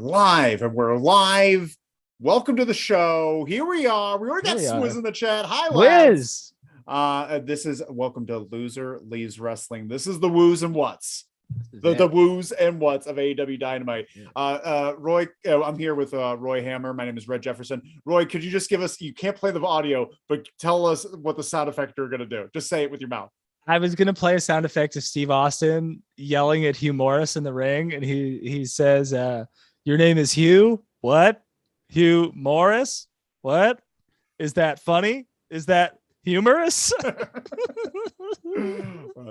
live, and we're live. Welcome to the show. Here we are. We already got Swizz in the chat. Hi, lads. This is welcome to Loser Leaves Wrestling. This is the woos and whats. The woos and whats of AEW Dynamite. Roy, I'm here with Roy Hammer. My name is Red Jefferson. Roy, could you just give us, you can't play the audio, but tell us what the sound effect you're going to do. Just say it with your mouth. I was going to play a sound effect of Steve Austin yelling at Hugh Morris in the ring. And he says, your name is Hugh? What? Hugh Morris? What? Is that funny? Is that humorous? Wow,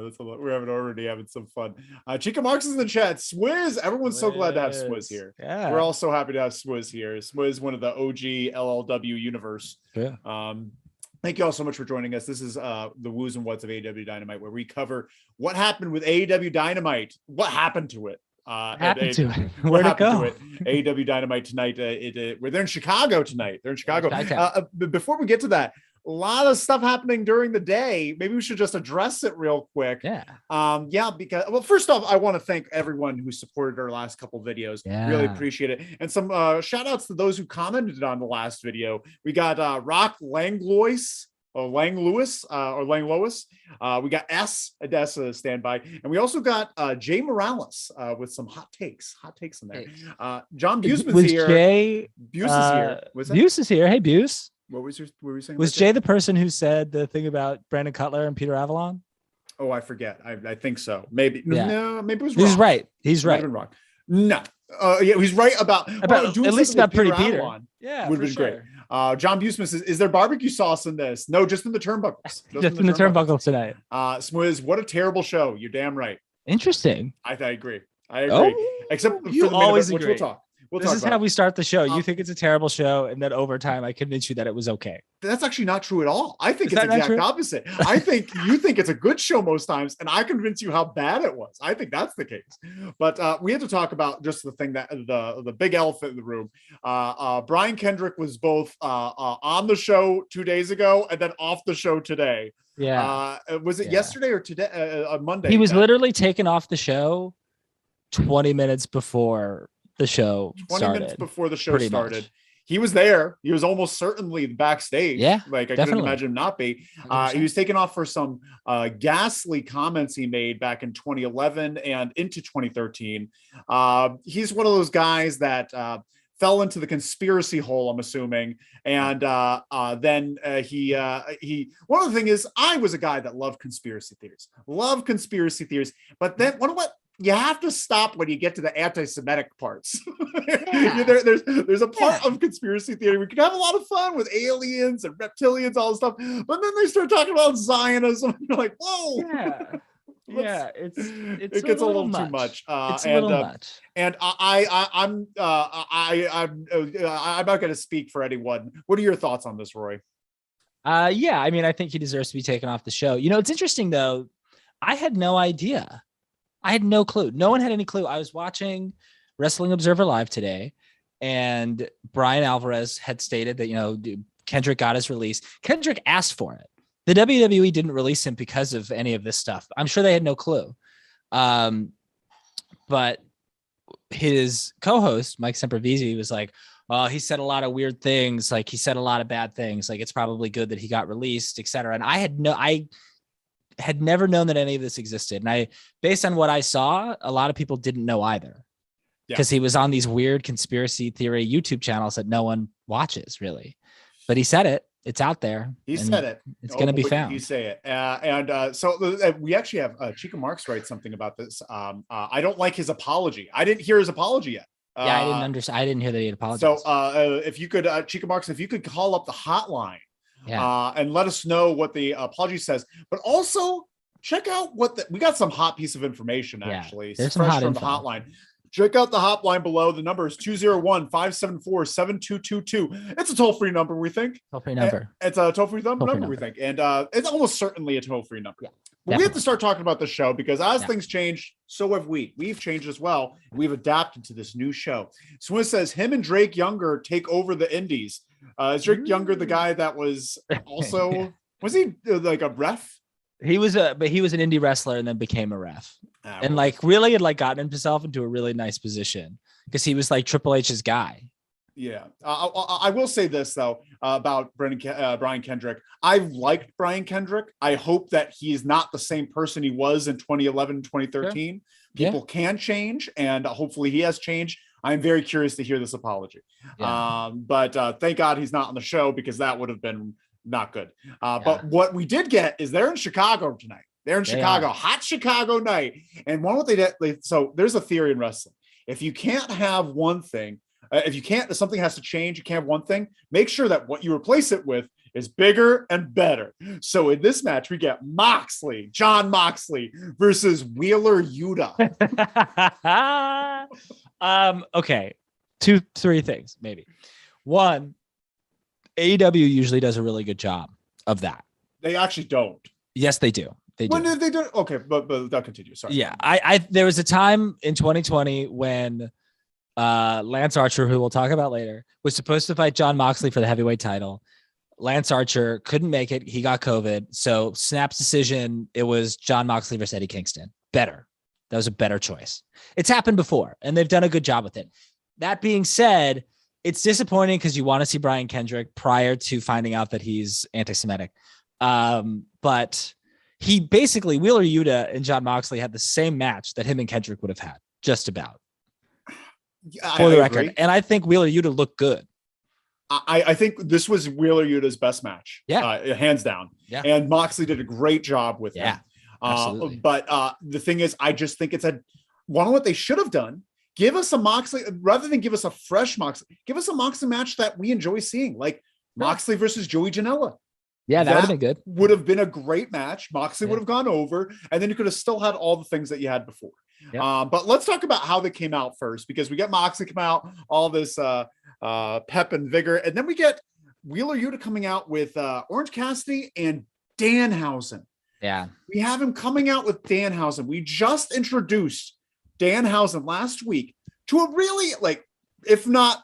that's a lot. We're already having some fun. Chica Marks is in the chat. Swizz, everyone's so glad to have Swizz here. Yeah, we're all so happy to have Swizz here. Swizz, one of the OG LLW universe. Yeah. Thank you all so much for joining us. This is the woos and whats of AEW Dynamite, where we cover what happened with AEW Dynamite, what happened to it. Where'd it go? AEW Dynamite tonight. They're in Chicago tonight. They're in Chicago. Before we get to that, a lot of stuff happening during the day. Maybe we should just address it real quick. Yeah. Because, well, first off, I want to thank everyone who supported our last couple videos. Yeah. Really appreciate it. And some shout outs to those who commented on the last video. We got Rock Langlois. Langlois. We got S standby, and we also got Jay Morales with some hot takes in there. John Buseman's here. Buse is here. Buse is here. Hey, Buse. What were you saying? Was Jay the person who said the thing about Brandon Cutler and Peter Avalon? Oh, I forget. I think so. Maybe. Yeah. No, maybe it was wrong. He's right. He's right. Wrong. No. Yeah, he's right about at least about Pretty Peter. Yeah, would have been great. John Buseman says, "Is there barbecue sauce in this?" No, just in the turnbuckles. Just in the turnbuckles tonight. Swizz, what a terrible show. You're damn right. Interesting. I agree. Except you for the always minute, agree. We'll talk. This is how we start the show. You think it's a terrible show, and then over time, I convince you that it was okay. That's actually not true at all. I think it's the exact opposite. I think you think it's a good show most times, and I convince you how bad it was. I think that's the case. But we had to talk about just the thing that the big elephant in the room. Brian Kendrick was both on the show 2 days ago and then off the show today. Yeah. Was it yesterday or today? On Monday. He was literally taken off the show 20 minutes before the show 20 started. Minutes before the show started. Much. He was there. He was almost certainly backstage. Yeah, like I couldn't imagine him not be. He was taken off for some ghastly comments he made back in 2011 and into 2013. He's one of those guys that fell into the conspiracy hole, I'm assuming. And then he one of the things is, I was a guy that loved conspiracy theories. But then what? You have to stop when you get to the anti-Semitic parts. Yeah. There's a part of conspiracy theory. We can have a lot of fun with aliens and reptilians, all this stuff. But then they start talking about Zionism. And you're like, whoa. Yeah. It gets a little too much. It's a little much. And I'm not going to speak for anyone. What are your thoughts on this, Roy? Yeah, I mean, I think he deserves to be taken off the show. You know, it's interesting though. I had no idea. I had no clue. No one had any clue. I was watching Wrestling Observer Live today, and Brian Alvarez had stated that, Kendrick got his release. Kendrick asked for it. The WWE didn't release him because of any of this stuff. I'm sure they had no clue. But his co-host, Mike Sempervizi, was like, he said a lot of weird things. Like, he said a lot of bad things. Like, it's probably good that he got released, etc. And I had never known that any of this existed. And based on what I saw, a lot of people didn't know either, because he was on these weird conspiracy theory YouTube channels that no one watches really, but he said it. It's out there. He said it. It's going to be found. You say it. So we actually have Chica Marks write something about this. I don't like his apology. I didn't hear his apology yet. I didn't understand. I didn't hear that he had apologized. So if you could, Chica Marks, if you could call up the hotline, and let us know what the apology says, but also check out we got some hot piece of information actually. There's some hot from info. the hotline. Check out the hotline below. The number is 201-574-7222. It's a toll-free number, we think. Toll-free number. It's a toll-free number, we think. And it's almost certainly a toll-free number. Yeah, but we have to start talking about the show, because as things change, so have we. We've changed as well. We've adapted to this new show. Swizz says him and Drake Younger take over the indies. Is Drake Younger the guy that was also was he like a ref? He was an indie wrestler and then became a ref, and really had gotten himself into a really nice position. because he was like Triple H's guy. Yeah. I will say this though, about Brian Kendrick. I've liked Brian Kendrick. I hope that he's not the same person he was in 2011, 2013. Sure. People can change, and hopefully he has changed. I'm very curious to hear this apology. Yeah. But thank God he's not on the show, because that would have been not good. But what we did get is they're in Chicago tonight. They're in Chicago, hot Chicago night. And one what they did, so there's a theory in wrestling. If you can't have one thing, if something has to change, you can't have one thing, make sure that what you replace it with is bigger and better. So in this match, we get John Moxley versus Wheeler Yuta. Okay. 2-3 things, maybe. One, AEW usually does a really good job of that. They actually don't. Yes, they do. When did they do it? Okay, but they'll continue. Sorry. Yeah. There was a time in 2020 when Lance Archer, who we'll talk about later, was supposed to fight John Moxley for the heavyweight title. Lance Archer couldn't make it. He got COVID. So Snap's decision, it was John Moxley versus Eddie Kingston. Better. That was a better choice. It's happened before, and they've done a good job with it. That being said, it's disappointing because you want to see Brian Kendrick prior to finding out that he's anti-Semitic. But he basically, Wheeler Yuta and John Moxley had the same match that him and Kendrick would have had, just about. For the record. And I think Wheeler Yuta looked good. I think this was Wheeler Yuta's best match. Yeah. Hands down. Yeah. And Moxley did a great job with him. Absolutely. But the thing is, I just think it's what they should have done. Give us a Moxley, rather than give us a fresh Moxley, give us a Moxley match that we enjoy seeing, like Moxley versus Joey Janela. Yeah, that would have been good. Would have been a great match. Moxley would have gone over, and then you could have still had all the things that you had before. Yep. But let's talk about how they came out first, because we get Moxley come out, all this pep and vigor, and then we get Wheeler Yuta coming out with Orange Cassidy and Danhausen. Yeah, we have him coming out with Danhausen. We just introduced Danhausen last week to a really, if not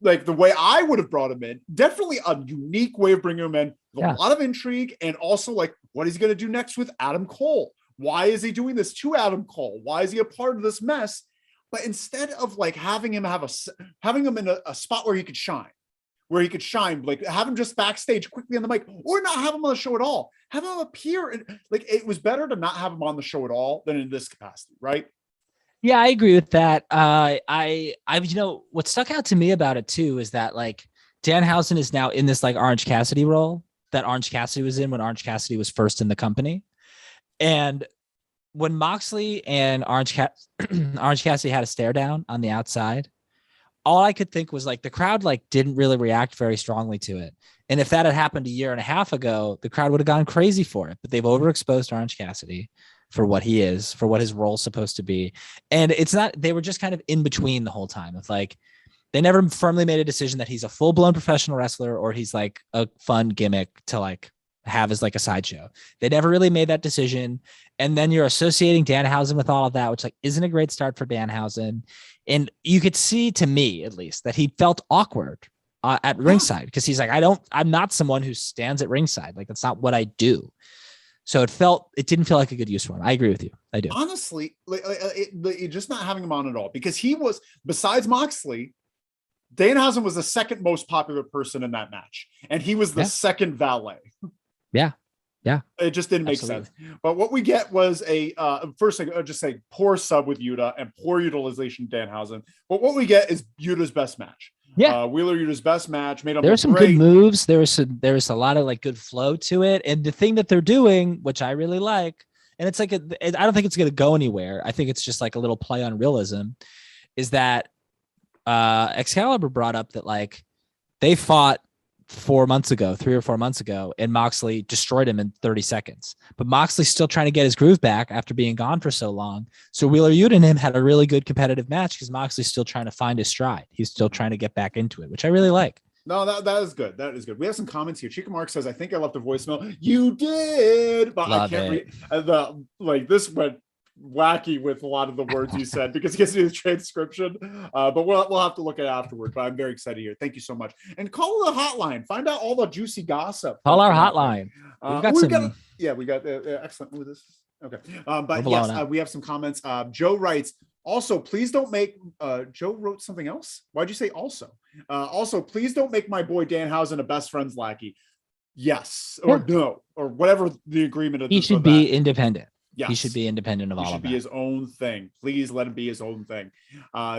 the way I would have brought him in, definitely a unique way of bringing him in. A lot of intrigue, and also what is he going to do next with Adam Cole? Why is he doing this to Adam Cole? Why is he a part of this mess? But instead of having him in a spot where he could shine, have him just backstage quickly on the mic, or not have him on the show at all. Have him appear, and it was better to not have him on the show at all than in this capacity, right? Yeah, I agree with that. What stuck out to me about it too is that Danhausen is now in this Orange Cassidy role that Orange Cassidy was in when Orange Cassidy was first in the company. And when Moxley and Orange Cassidy had a stare down on the outside, all I could think was the crowd didn't really react very strongly to it. And if that had happened a year and a half ago, the crowd would have gone crazy for it. But they've overexposed Orange Cassidy for what he is, for what his role's supposed to be. And it's not, they were just kind of in between the whole time with they never firmly made a decision that he's a full-blown professional wrestler or he's a fun gimmick to have as a sideshow. They never really made that decision. And then you're associating Danhausen with all of that, which isn't a great start for Danhausen. And you could see, to me at least, that he felt awkward at ringside, because he's I'm not someone who stands at ringside. That's not what I do. So it didn't feel like a good use for him. I agree with you. I do. Honestly, just not having him on at all, because he was, besides Moxley, Danhausen was the second most popular person in that match, and he was the second valet. Yeah. It just didn't make sense. But what we get was first thing, I'll just say poor sub with Yuta and poor utilization of Danhausen. But what we get is Yuta's best match. Yeah, Wheeler Yuta's best match. There were some good moves. There was a lot of good flow to it. And the thing that they're doing, which I really like, and it's I don't think it's going to go anywhere. I think it's just a little play on realism, is that Excalibur brought up that they fought 3 or 4 months ago, and Moxley destroyed him in 30 seconds. But Moxley's still trying to get his groove back after being gone for so long. So Wheeler Yuta and him had a really good competitive match because Moxley's still trying to find his stride. He's still trying to get back into it, which I really like. No, that is good. That is good. We have some comments here. Chica Mark says, I think I left a voicemail. You did, but I can't read. This went wacky with a lot of the words you said, because it gives you the transcription, but we'll have to look at it afterward. But I'm very excited here. Thank you so much, and call the hotline, find out all the juicy gossip. Call our hotline. We got excellent. Ooh, this okay. But yes, we have some comments. Joe writes, Also, please don't make Joe wrote something else. Why'd you say also? Also, please don't make my boy Danhausen a best friends lackey. Yes, or no, or whatever the agreement is. He should be independent. Yes. He should be independent of all of that. He should be his own thing. Please let him be his own thing.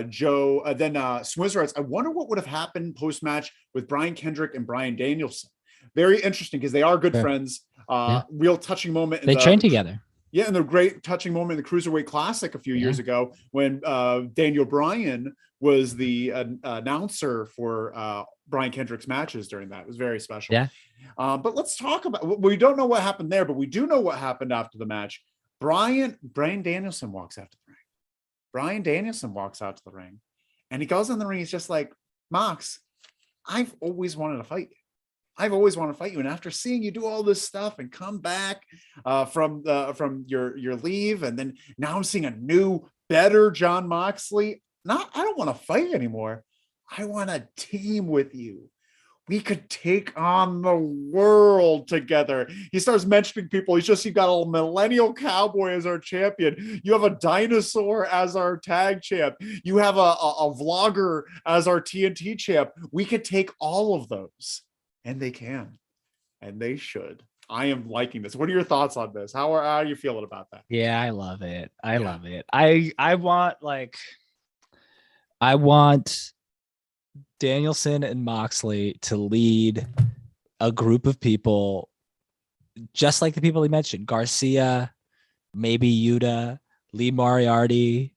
Joe, then Swizz writes, I wonder what would have happened post-match with Brian Kendrick and Bryan Danielson. Very interesting because they are good friends. Real touching moment. They trained together. Yeah, and the great touching moment in the Cruiserweight Classic a few years ago when Daniel Bryan was the announcer for Brian Kendrick's matches during that. It was very special. Yeah. But let's talk about, we don't know what happened there, but we do know what happened after the match. Bryan Danielson walks out to the ring. Bryan Danielson walks out to the ring and he goes in the ring. He's just like, Mox, I've always wanted to fight you. I've always wanted to fight you. And after seeing you do all this stuff and come back from your leave, and then now I'm seeing a new, better Jon Moxley. I don't want to fight anymore. I want to team with you. We could take on the world together. He starts mentioning people. You got a millennial cowboy as our champion. You have a dinosaur as our tag champ. You have a vlogger as our TNT champ. We could take all of those. And they can, and they should. I am liking this. What are your thoughts on this? How are you feeling about that? Yeah, I love it. I love it. I want Danielson and Moxley to lead a group of people, just like the people he mentioned: Garcia, maybe Yuta, Lee Moriarty,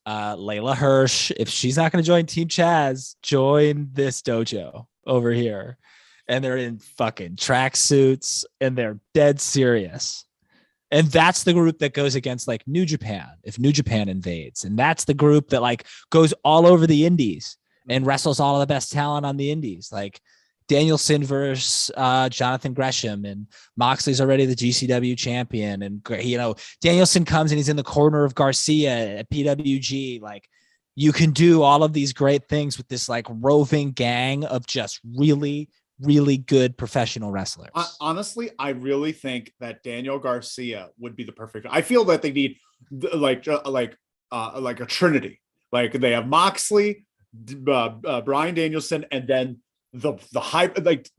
Layla Hirsch. If she's not going to join Team Chaz, join this dojo over here. And they're in fucking tracksuits and they're dead serious. And that's the group that goes against like New Japan, if New Japan invades. And that's the group that like goes all over the indies and wrestles all of the best talent on the indies. Like Danielson versus Jonathan Gresham, and Moxley's already the GCW champion. And, you know, Danielson comes and he's in the corner of Garcia at PWG. Like, you can do all of these great things with this like roving gang of just really good professional wrestlers. Honestly, I really think that Daniel Garcia would be the perfect. I feel that they need like a trinity. Like they have Moxley, Bryan Danielson, and then the hype. Like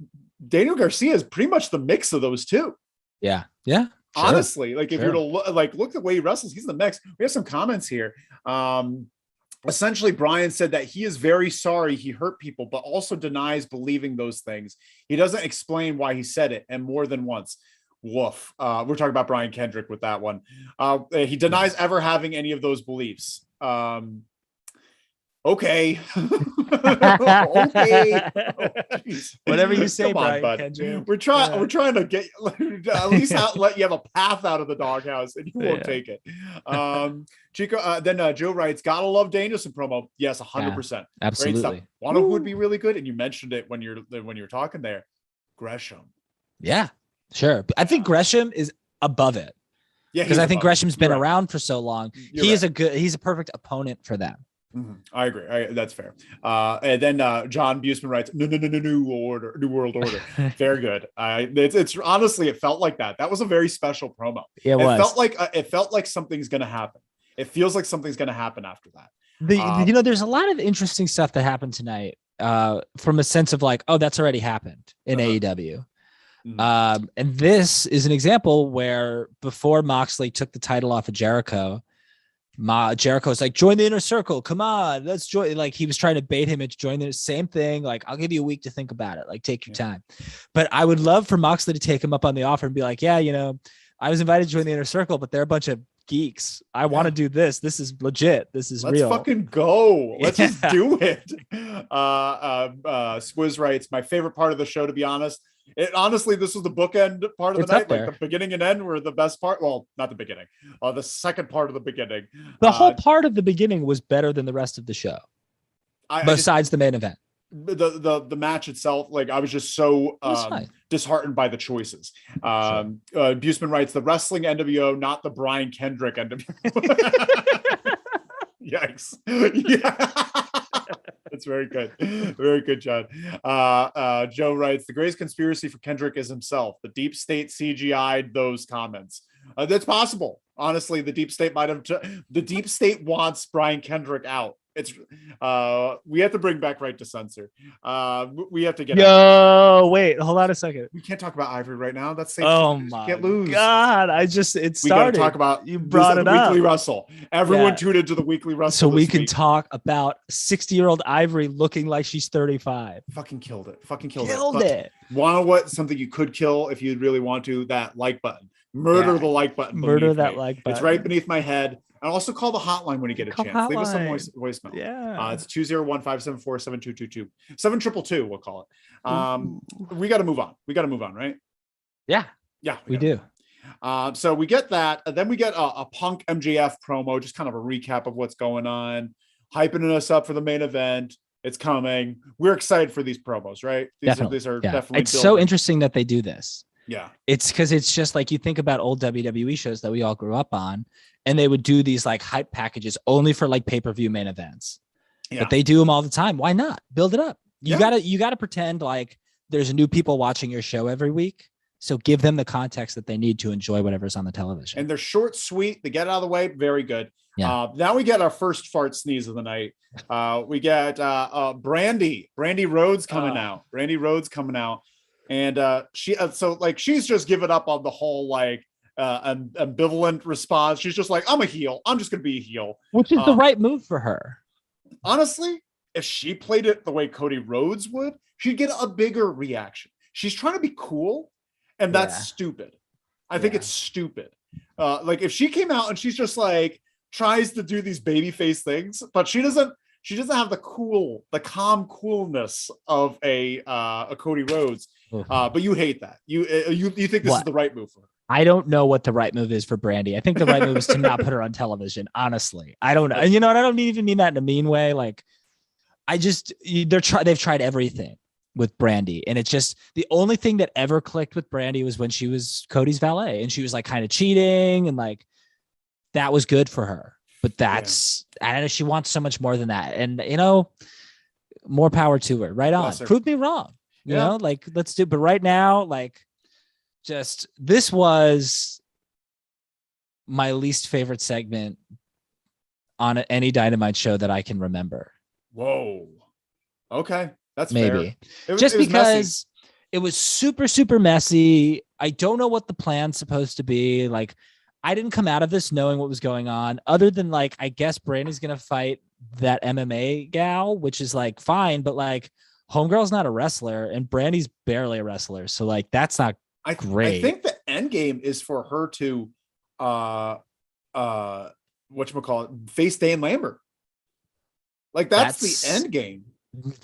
Daniel Garcia is pretty much the mix of those two. Yeah. Sure. Honestly, like if you're to look the way he wrestles, he's in the mix. We have some comments here. Essentially, Bryan said that he is very sorry he hurt people, but also denies believing those things. He doesn't explain why he said it, and more than once. Woof. We're talking about Brian Kendrick with that one. He denies ever having any of those beliefs. Okay. Okay. Whatever you say, Come on, Brian bud. Kendrick. We're trying to get at least let you have a path out of the doghouse, and you won't take it. Chico, then Joe writes, gotta love Danielson promo. Yes, 100%. Absolutely. One who would be really good, and you mentioned it when you're talking there. Gresham. Yeah, sure. I think Gresham is above it. Yeah, because I think Gresham's been around for so long. He's a perfect opponent for them. Mm-hmm. I agree. That's fair. And then John Busman writes, new world order. Very good. It's honestly, it felt like that. That was a very special promo. Yeah, it felt like something's going to happen. It feels like something's going to happen after that. There's a lot of interesting stuff that happened tonight from a sense of like, oh, that's already happened in AEW. Mm-hmm. And this is an example where before Moxley took the title off of Jericho, Jericho's like, join the inner circle. Come on, let's join. Like he was trying to bait him into joining the same thing. Like, I'll give you a week to think about it. Like, take your time. But I would love for Moxley to take him up on the offer and be like, yeah, you know, I was invited to join the inner circle, but they're a bunch of geeks. I want to do this. This is legit. This is real. Let's fucking go. Let's just do it. Squiz writes, my favorite part of the show, to be honest. Honestly, this was the bookend part of the night. Like the beginning and end were the best part. Well, not the beginning. The second part of the beginning. The whole part of the beginning was better than the rest of the show. Besides the main event. The match itself, like I was just so disheartened by the choices. Busman writes, the wrestling NWO, not the Brian Kendrick NWO. Yikes. Yeah. That's very good. Very good, John. Joe writes, the greatest conspiracy for Kendrick is himself. The deep state CGI'd those comments. That's possible. Honestly, the deep state might have. The deep state wants Brian Kendrick out. It's we have to bring back right to censor. We have to get. Wait, hold on a second. We can't talk about Ivory right now. That's safe. Oh my can't lose. God! It started. We got to talk about you brought it up. Weekly Wrestle. Everyone tuned into the Weekly Wrestle. So we can talk about 60-year-old Ivory looking like she's 35. Fucking killed it. Killed it. Want to what? Something you could kill if you really want to. That like button. Murder the like button. Murder that like button. It's right beneath my head. And also call the hotline when you get a chance. Hotline. Leave us a voicemail. Yeah. It's 201-574-7222. 7222, we'll call it. We got to move on. Right? Yeah. Yeah. We do. So we get that. And then we get a Punk MJF promo, just kind of a recap of what's going on, hyping us up for the main event. It's coming. We're excited for these promos, right? These are definitely It's so interesting that they do this. Yeah. It's because it's just like you think about old WWE shows that we all grew up on, and they would do these like hype packages only for like pay-per-view main events. Yeah. But they do them all the time. Why not? Build it up. You gotta pretend like there's new people watching your show every week. So give them the context that they need to enjoy whatever's on the television. And they're short, sweet. They get out of the way. Very good. Yeah. Now we get our first fart sneeze of the night. We get Brandi Rhodes coming out. Brandi Rhodes coming out. And she's just given up on the whole like ambivalent response. She's just like, I'm a heel. I'm just gonna be a heel, which is the right move for her. Honestly, if she played it the way Cody Rhodes would, she'd get a bigger reaction. She's trying to be cool, and that's stupid. I think it's stupid. Like if she came out and she's just like tries to do these babyface things, but she doesn't have the calm coolness of a Cody Rhodes. But you hate that. You think this is the right move for her. I don't know what the right move is for Brandi. I think the right move is to not put her on television. Honestly, I don't know. And you know what? I don't even mean that in a mean way. Like, they've tried everything with Brandi, and it's just the only thing that ever clicked with Brandi was when she was Cody's valet, and she was like kind of cheating, and like that was good for her. But I don't know. She wants so much more than that, and more power to her. Right on. Prove me wrong. You know, like let's do. But right now, like, just this was my least favorite segment on any Dynamite show that I can remember. Whoa. Okay, that's maybe fair. Just because it was super, super messy. I don't know what the plan's supposed to be. Like, I didn't come out of this knowing what was going on, other than like, I guess Brandi's gonna fight that MMA gal, which is like fine, but like Homegirl's not a wrestler and Brandi's barely a wrestler. So like that's not great. I think the end game is for her to whatchamacallit, face Dan Lambert. Like that's the end game.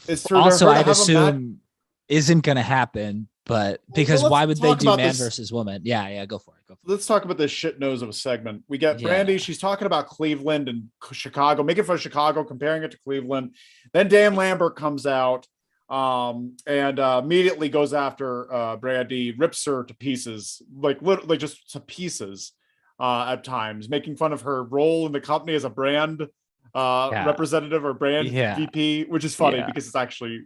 Is for also her I'd assume isn't gonna happen, but because why would they do man versus woman? Yeah, go for it. Let's talk about this shit nose of a segment. We get Brandi. She's talking about Cleveland and Chicago, making fun of Chicago, comparing it to Cleveland. Then Dan Lambert comes out and immediately goes after Brandi, rips her to pieces, like literally just to pieces at times, making fun of her role in the company as a brand representative or brand VP, which is funny because it's actually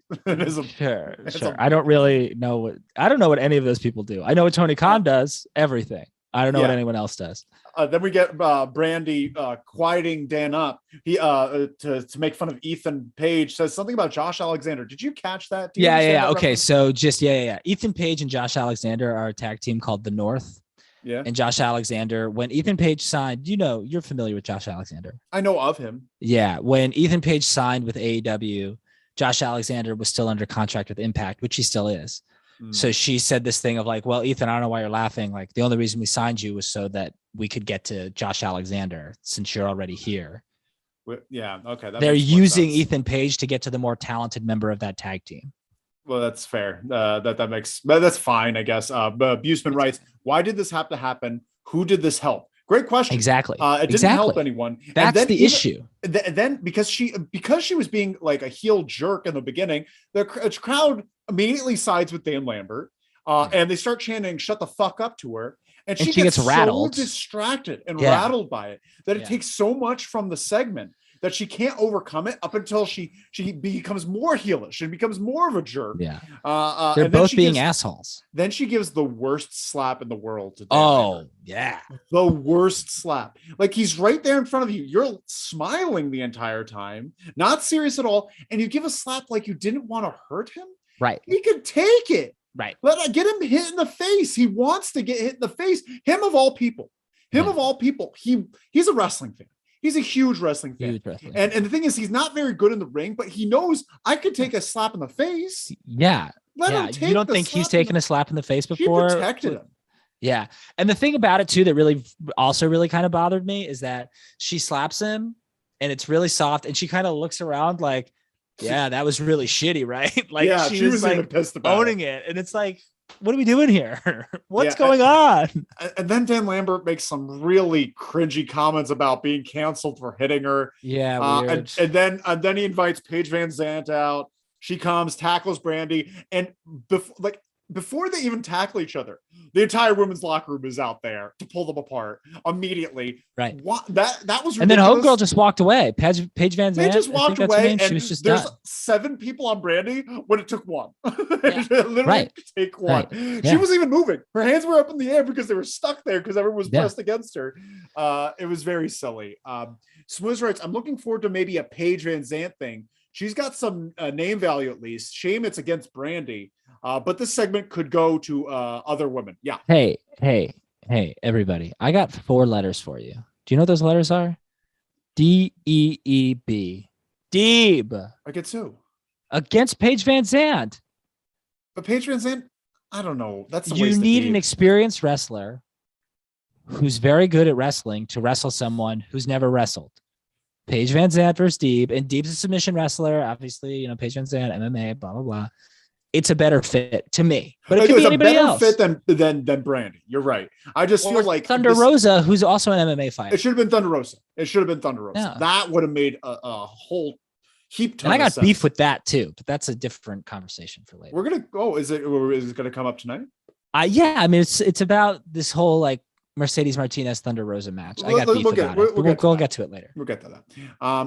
sure. I don't really know I don't know what any of those people do. I know what Tony Khan does, everything. I don't know what anyone else does. Then we get Brandi quieting Dan up. He to make fun of Ethan Page, says something about Josh Alexander. Did you catch that? Yeah. Okay, reference? So just Ethan Page and Josh Alexander are a tag team called The North. Yeah. And Josh Alexander, when Ethan Page signed, you're familiar with Josh Alexander. I know of him. Yeah. When Ethan Page signed with AEW, Josh Alexander was still under contract with Impact, which he still is. So she said this thing of like, well, Ethan, I don't know why you're laughing. Like the only reason we signed you was so that we could get to Josh Alexander since you're already here. Yeah. Okay. They're using Ethan Page to get to the more talented member of that tag team. Well, that's fair. That's fine, I guess. But Buseman writes, why did this have to happen? Who did this help? Great question. Exactly. It didn't help anyone. That's the issue. Then because she was being like a heel jerk in the beginning, the crowd immediately sides with Dan Lambert, and they start chanting "shut the fuck up" to her, and she gets rattled, so distracted and rattled by it that it takes so much from the segment that she can't overcome it up until she becomes more heelish and becomes more of a jerk. Yeah. They're both being assholes. Then she gives the worst slap in the world to Dan Lambert. Yeah. The worst slap. Like, he's right there in front of you. You're smiling the entire time, not serious at all. And you give a slap like you didn't want to hurt him. Right. He could take it. Right. Get him hit in the face. He wants to get hit in the face. Him of all people. Of all people. He's a wrestling fan. He's a huge wrestling fan. And the thing is, he's not very good in the ring, but he knows I could take a slap in the face. Yeah. Him take you don't think he's taken a slap in the face before? She protected him. Yeah. And the thing about it too, that really kind of bothered me is that she slaps him and it's really soft. And she kind of looks around like, yeah, that was really shitty, right? Like, yeah, she was like even pissed about owning it. And it's like, what are we doing here? What's going on? And then Dan Lambert makes some really cringy comments about being canceled for hitting her. Yeah. And then he invites Paige Van Zandt out. She comes, tackles Brandi, and before they even tackle each other, the entire women's locker room is out there to pull them apart immediately. Right. That was ridiculous. And then Homegirl just walked away. Paige Van Zandt. They just walked away, and she was just there's done. 7 people on Brandi when it took one. Yeah. Literally take one. Right. She wasn't even moving. Her hands were up in the air because they were stuck there because everyone was pressed against her. It was very silly. Smooth writes, I'm looking forward to maybe a Paige Van Zandt thing. She's got some name value at least. Shame it's against Brandi. But this segment could go to other women. Yeah. Hey, everybody. I got 4 letters for you. Do you know what those letters are? D-E-E-B. Deeb. Against who? Against Paige Van Zandt. But Paige Van Zandt, I don't know. That's the you need an experienced wrestler who's very good at wrestling to wrestle someone who's never wrestled. Paige Van Zandt versus Deeb. And Deeb's a submission wrestler. Obviously, Paige Van Zandt, MMA, blah, blah, blah. It's a better fit to me, but it could be anybody else. Fit than Brandi. You're right. I just feel like Thunder Rosa, who's also an MMA fighter. It should have been Thunder Rosa. Yeah. That would have made a whole heap ton. And I got sense. beef with that too, but that's a different conversation for later. We're gonna go. Is it going to come up tonight? Yeah. I mean, it's about this whole like Mercedes Martinez Thunder Rosa match. I got beef about it. We'll get to it later. We'll get to that.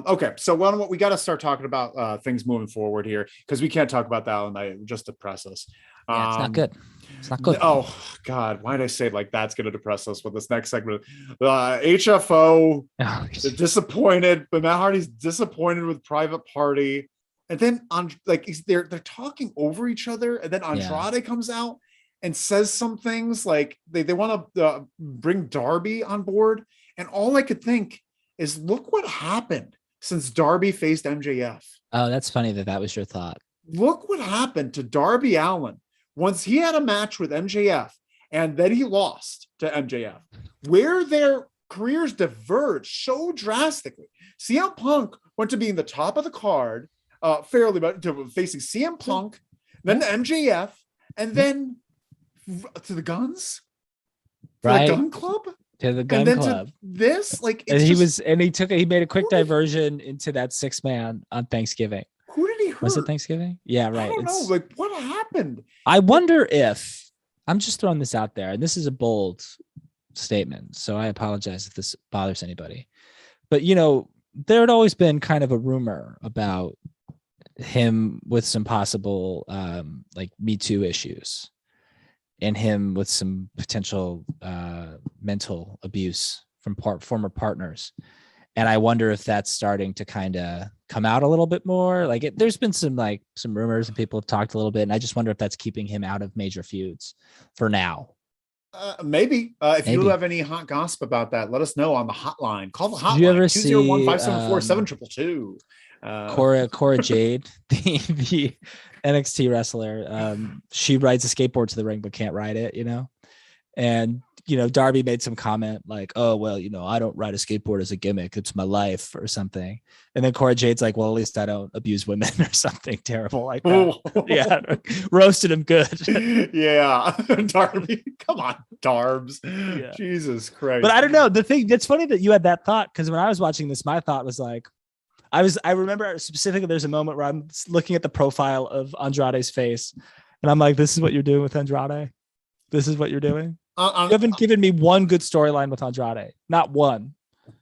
Okay, so we got to start talking about things moving forward here because we can't talk about that all night. Just depress us. Yeah, it's not good. It's not good. Oh God, why did I say like that's going to depress us with this next segment? HFO, they're disappointed, but Matt Hardy's disappointed with Private Party, and then they're talking over each other, and then Andrade comes out and says some things like they want to bring Darby on board. And all I could think is, look what happened since Darby faced MJF. Oh, that's funny that was your thought. Look what happened to Darby Allin once he had a match with MJF and then he lost to MJF, where their careers diverged so drastically. CM Punk went to being the top of the card, fairly, but to facing CM Punk, then to MJF, and then to the Guns, right? The Gun Club, to the Gun Club. To this, like, and he made a quick diversion into that 6-man on Thanksgiving. Who did he hurt? Was it Thanksgiving? Yeah, right. I don't know. Like, what happened? I wonder if I'm just throwing this out there, and this is a bold statement, so I apologize if this bothers anybody. But there had always been kind of a rumor about him with some possible like Me Too issues. And him with some potential mental abuse from former partners. And I wonder if that's starting to kind of come out a little bit more. Like there's been some rumors and people have talked a little bit. And I just wonder if that's keeping him out of major feuds for now. Maybe. If you have any hot gossip about that, let us know on the hotline. Call the hotline. Did you ever 201-574-7222. Cora Jade, the NXT wrestler, she rides a skateboard to the ring but can't ride it, and Darby made some comment like, oh well, I don't ride a skateboard as a gimmick, it's my life or something. And then Cora Jade's like, well, at least I don't abuse women or something terrible like that. Yeah, roasted him good. Yeah. Darby, come on, Darbs. Yeah. Jesus Christ. But I don't know, the thing that's funny that you had that thought, because when I was watching this, my thought was like, I remember specifically there's a moment where I'm looking at the profile of Andrade's face and I'm like, this is what you're doing with Andrade. This is what you're doing. You haven't given me one good storyline with Andrade. Not one.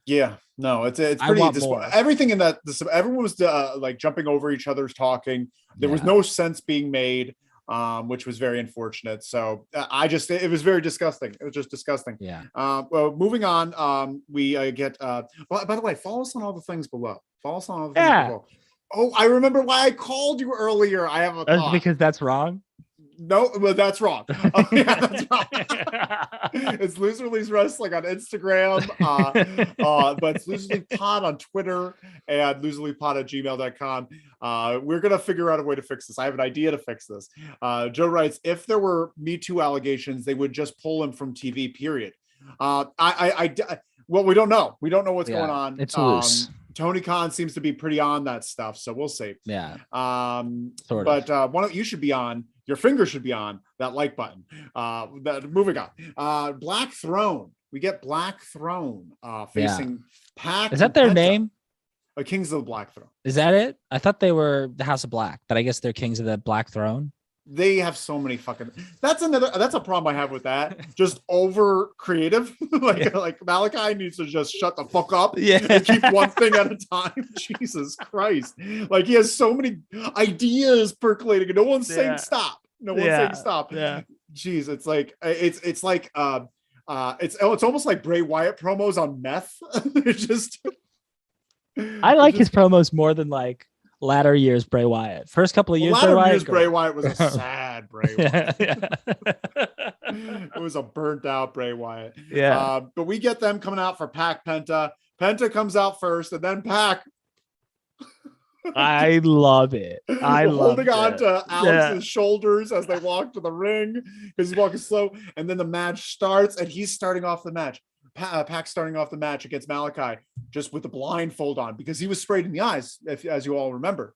Yeah, no, it's I pretty. want more. Everything in that, everyone was like jumping over each other's talking. There was no sense being made, which was very unfortunate. So it was very disgusting. It was just disgusting. Yeah. Well, moving on. We get. By the way, follow us on all the things below. Follow us on all the things below. Oh, I remember why I called you earlier. I have a thought. Because that's wrong. No, well, that's wrong. Oh, yeah, that's wrong. It's Loser Leaves Wrestling on Instagram, but it's Loser League Pod on Twitter and loserleaguepod@gmail.com. We're gonna figure out a way to fix this. I have an idea to fix this. Joe writes, if there were Me Too allegations, they would just pull him from TV. Period. Well, we don't know. We don't know what's going on. It's loose. Tony Khan seems to be pretty on that stuff, so we'll see. Yeah. But why don't you should be on? Your finger should be on that like button. Moving on. Black Throne. We get Black Throne facing Pac. Is that their name? Kings of the Black Throne. Is that it? I thought they were the House of Black, but I guess they're Kings of the Black Throne. They have so many fucking. That's a problem I have with that. Just over creative. like Malachi needs to just shut the fuck up. Yeah. And keep one thing at a time. Jesus Christ. Like he has so many ideas percolating and no one's saying stop. No one's saying stop. Yeah. Jeez, it's like it's almost like Bray Wyatt promos on meth. It's just I like his promos more than like latter years Bray Wyatt. First couple of years, Bray Wyatt was a sad Bray Wyatt. It was a burnt out Bray Wyatt. Yeah. But we get them coming out for Pac Penta. Penta comes out first, and then Pac. I love it. Holding on to Alex's shoulders as they walk to the ring because he's walking slow, and then the match starts, and he's starting off the match. Pac starting off the match against Malachi just with the blindfold on because he was sprayed in the eyes, as you all remember,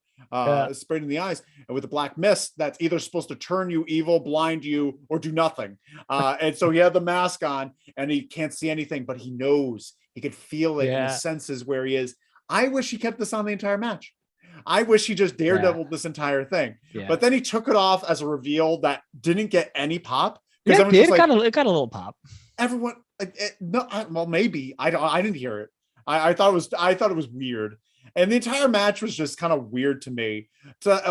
sprayed in the eyes and with the black mist that's either supposed to turn you evil, blind you, or do nothing. And so he had the mask on and he can't see anything, but he knows, he could feel it in his senses where he is. I wish he kept this on the entire match. I wish he just daredeviled this entire thing. But then he took it off as a reveal that didn't get any pop. Yeah, it got a little pop. Everyone, well, maybe I didn't hear it. I thought it was weird, and the entire match was just kind of weird to me.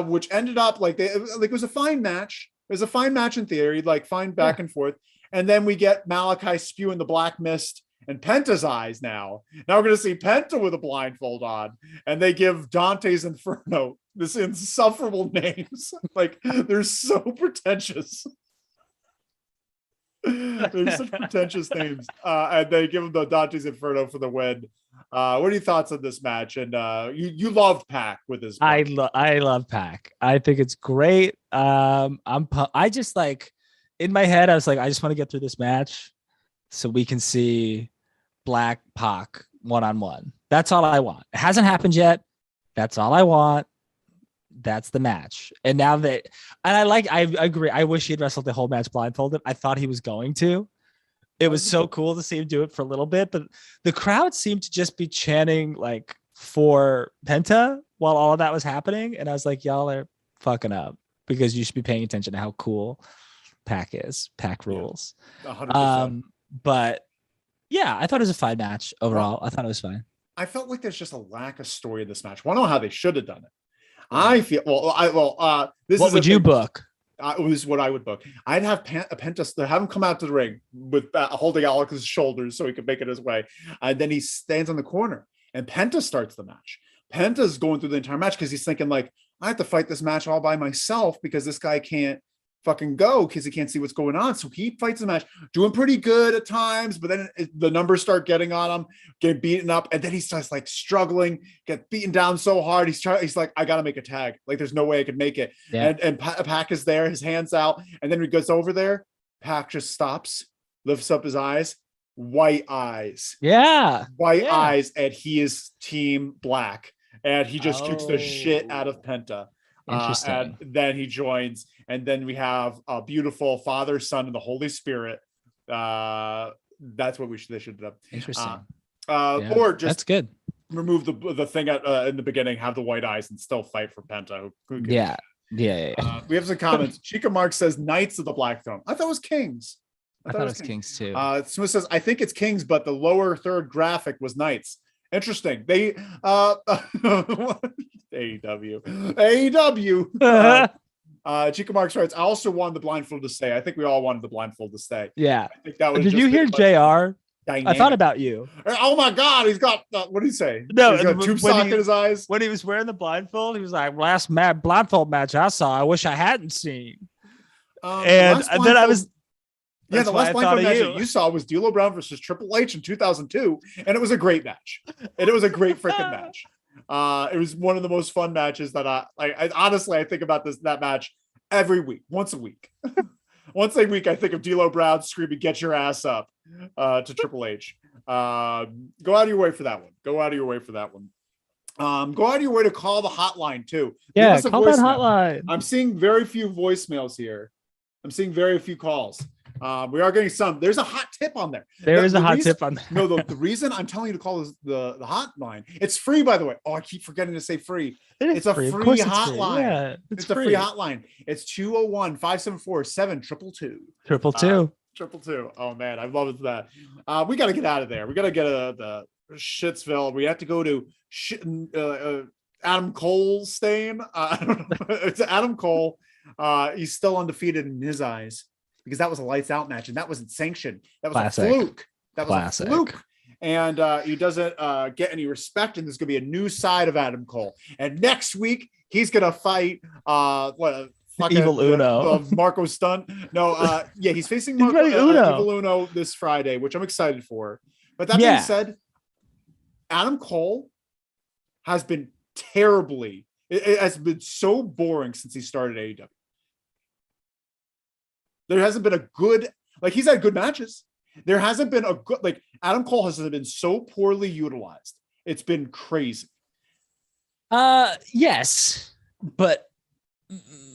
Which ended up it was a fine match. It was a fine match in theory, like fine back and forth, and then we get Malachi spewing the black mist in Penta's eyes. Now we're gonna see Penta with a blindfold on, and they give Dante's Inferno this insufferable names. Like they're so pretentious. There's such pretentious names, and they give him the Dante's Inferno for the win. What are your thoughts on this match? And you loved Pac with his. I love Pac. I think it's great. I just like in my head, I was like, I just want to get through this match so we can see Black Pac one-on-one. That's all I want. It hasn't happened yet. That's all I want. That's the match. And now that, and I agree. I wish he'd wrestled the whole match blindfolded. I thought he was going to. It was so cool to see him do it for a little bit, but the crowd seemed to just be chanting like for Penta while all of that was happening. And I was like, y'all are fucking up because you should be paying attention to how cool Pac is. Pac rules. 100%. But yeah, I thought it was a fine match overall. I thought it was fine. I felt like there's just a lack of story in this match. I don't know how they should have done it. I feel this. What would you book? It was what I would book. I'd have Penta have him come out to the ring with holding Alex's shoulders so he could make it his way, and then he stands on the corner and Penta starts the match. Penta's going through the entire match because he's thinking like, I have to fight this match all by myself because this guy can't fucking go because he can't see what's going on. So he fights the match, doing pretty good at times, but then the numbers start getting on him, getting beaten up, and then he starts like struggling, get beaten down so hard. He's like, I gotta make a tag. Like there's no way I could make it. Yeah. And Pac is there, his hands out, and then he goes over there. Pac just stops, lifts up his eyes, white eyes. Yeah, white eyes, and he is Team Black, and he just kicks the shit out of Penta. Interesting. And then he joins, and then we have a beautiful Father, Son, and the Holy Spirit. That's what they should have done. Interesting. Or just that's good. Remove the thing in the beginning, have the white eyes, and still fight for Penta. Yeah. We have some comments. Chica Mark says Knights of the Black Throne. I thought it was Kings. I thought it was Kings too. Smith says, I think it's Kings, but the lower third graphic was Knights. Interesting. They AEW. Chica Marks writes, I also wanted the blindfold to stay. I think we all wanted the blindfold to stay. Yeah. I think that was. Did you hear JR? Dynamic. I thought about you. Oh my God, he's got what did he say? No, he's got tube sock in his eyes. When he was wearing the blindfold, he was like, last blindfold match I saw, I wish I hadn't seen. And then I was the last blindfold match that you saw was D'Lo Brown versus Triple H in 2002, and it was a great match. And it was a great freaking match. It was one of the most fun matches that I honestly I think about that match every week, once a week. Once a week, I think of D'Lo Brown screaming, "Get your ass up" to Triple H. Go out of your way for that one. Go out of your way for that one. Go out of your way to call the hotline too. Yeah, call that hotline. I'm seeing very few voicemails here. I'm seeing very few calls. We are getting some. There's a hot tip on there. There is a hot tip on there. No, the reason I'm telling you to call is the hotline. It's free, by the way. Oh, I keep forgetting to say free. It's a free hotline. Yeah, it's a free hotline. It's 201-574-7222. 222. Oh man, I love that. We got to get out of there. We got to get the Shitsville. We have to go to Adam Cole stain. I don't know. It's Adam Cole. He's still undefeated in his eyes because that was a lights out match and that wasn't sanctioned. That was a fluke. That was a fluke. And he doesn't get any respect. And there's going to be a new side of Adam Cole. And next week he's going to fight Evil Uno. Marco Stunt. No, he's facing Evil Uno this Friday, which I'm excited for. But that being said, Adam Cole has been terribly. It has been so boring since he started AEW. There hasn't been a good, he's had good matches. There hasn't been a good, Adam Cole has been so poorly utilized. It's been crazy. Yes, but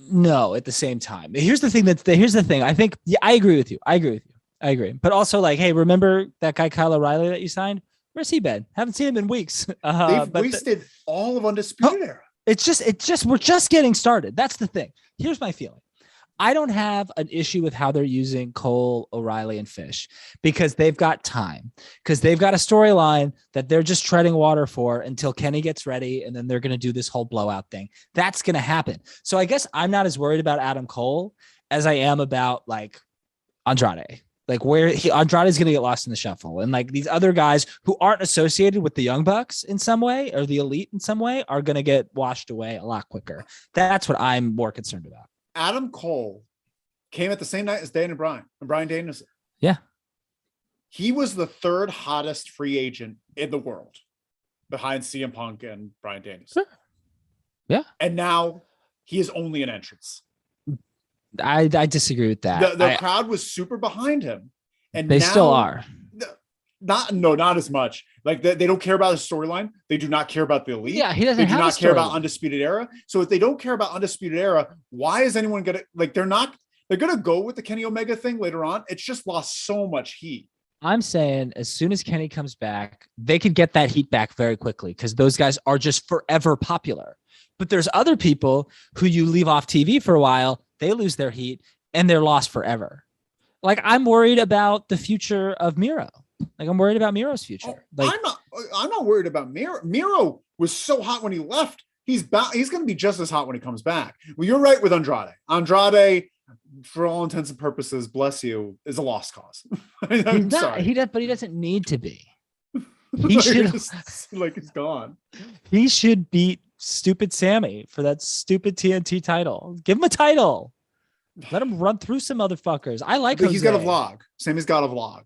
no, at the same time. Here's the thing. I think, I agree with you. I agree. But also hey, remember that guy, Kyle O'Reilly, that you signed? Where's he been? Haven't seen him in weeks. They've wasted all of Undisputed Era. We're just getting started. That's the thing. Here's my feeling. I don't have an issue with how they're using Cole, O'Reilly, and Fish because they've got time, because they've got a storyline that they're just treading water for until Kenny gets ready. And then they're going to do this whole blowout thing. That's going to happen. So I guess I'm not as worried about Adam Cole as I am about Andrade. Andrade is going to get lost in the shuffle. And these other guys who aren't associated with the Young Bucks in some way or the Elite in some way are going to get washed away a lot quicker. That's what I'm more concerned about. Adam Cole came at the same night as Daniel Bryan and Bryan Danielson. Yeah. He was the third hottest free agent in the world behind CM Punk and Bryan Danielson. Sure. Yeah. And now he is only an entrance. I disagree with that. The crowd was super behind him. And they still are. Not as much. They don't care about the storyline. They do not care about the Elite. Yeah, he doesn't. They do not care about Undisputed Era. So if they don't care about Undisputed Era, why is anyone gonna they're gonna go with the Kenny Omega thing later on? It's just lost so much heat. I'm saying as soon as Kenny comes back, they could get that heat back very quickly because those guys are just forever popular. But there's other people who you leave off TV for a while, they lose their heat and they're lost forever. I'm worried about the future of Miro. I'm worried about Miro's future. I'm not worried about Miro. Miro was so hot when he left. He's going to be just as hot when he comes back. Well, you're right with Andrade. Andrade, for all intents and purposes, bless you, is a lost cause. I'm sorry. But he doesn't need to be. He should he's gone. He should beat stupid Sammy for that stupid TNT title. Give him a title. Let him run through some motherfuckers. I like Jose. He's got a vlog. Sammy's got a vlog.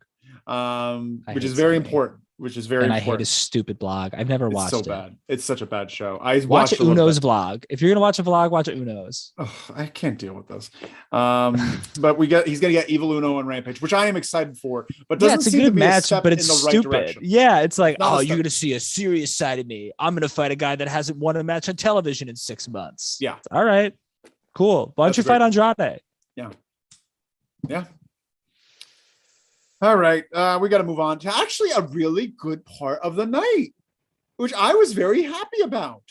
Which is very important. I hate his stupid blog. I've never watched it. It's so bad. It's such a bad show. I watch Uno's vlog. If you're gonna watch a vlog, watch Uno's. Oh, I can't deal with this. But he's gonna get Evil Uno and Rampage, which I am excited for. But doesn't it's a seem good to be match, but it's stupid. Direction. Yeah, it's you're gonna see a serious side of me. I'm gonna fight a guy that hasn't won a match on television in 6 months. Yeah. All right. Cool. Why don't you fight Andrade? Yeah. Yeah. All right, we got to move on to actually a really good part of the night, which I was very happy about.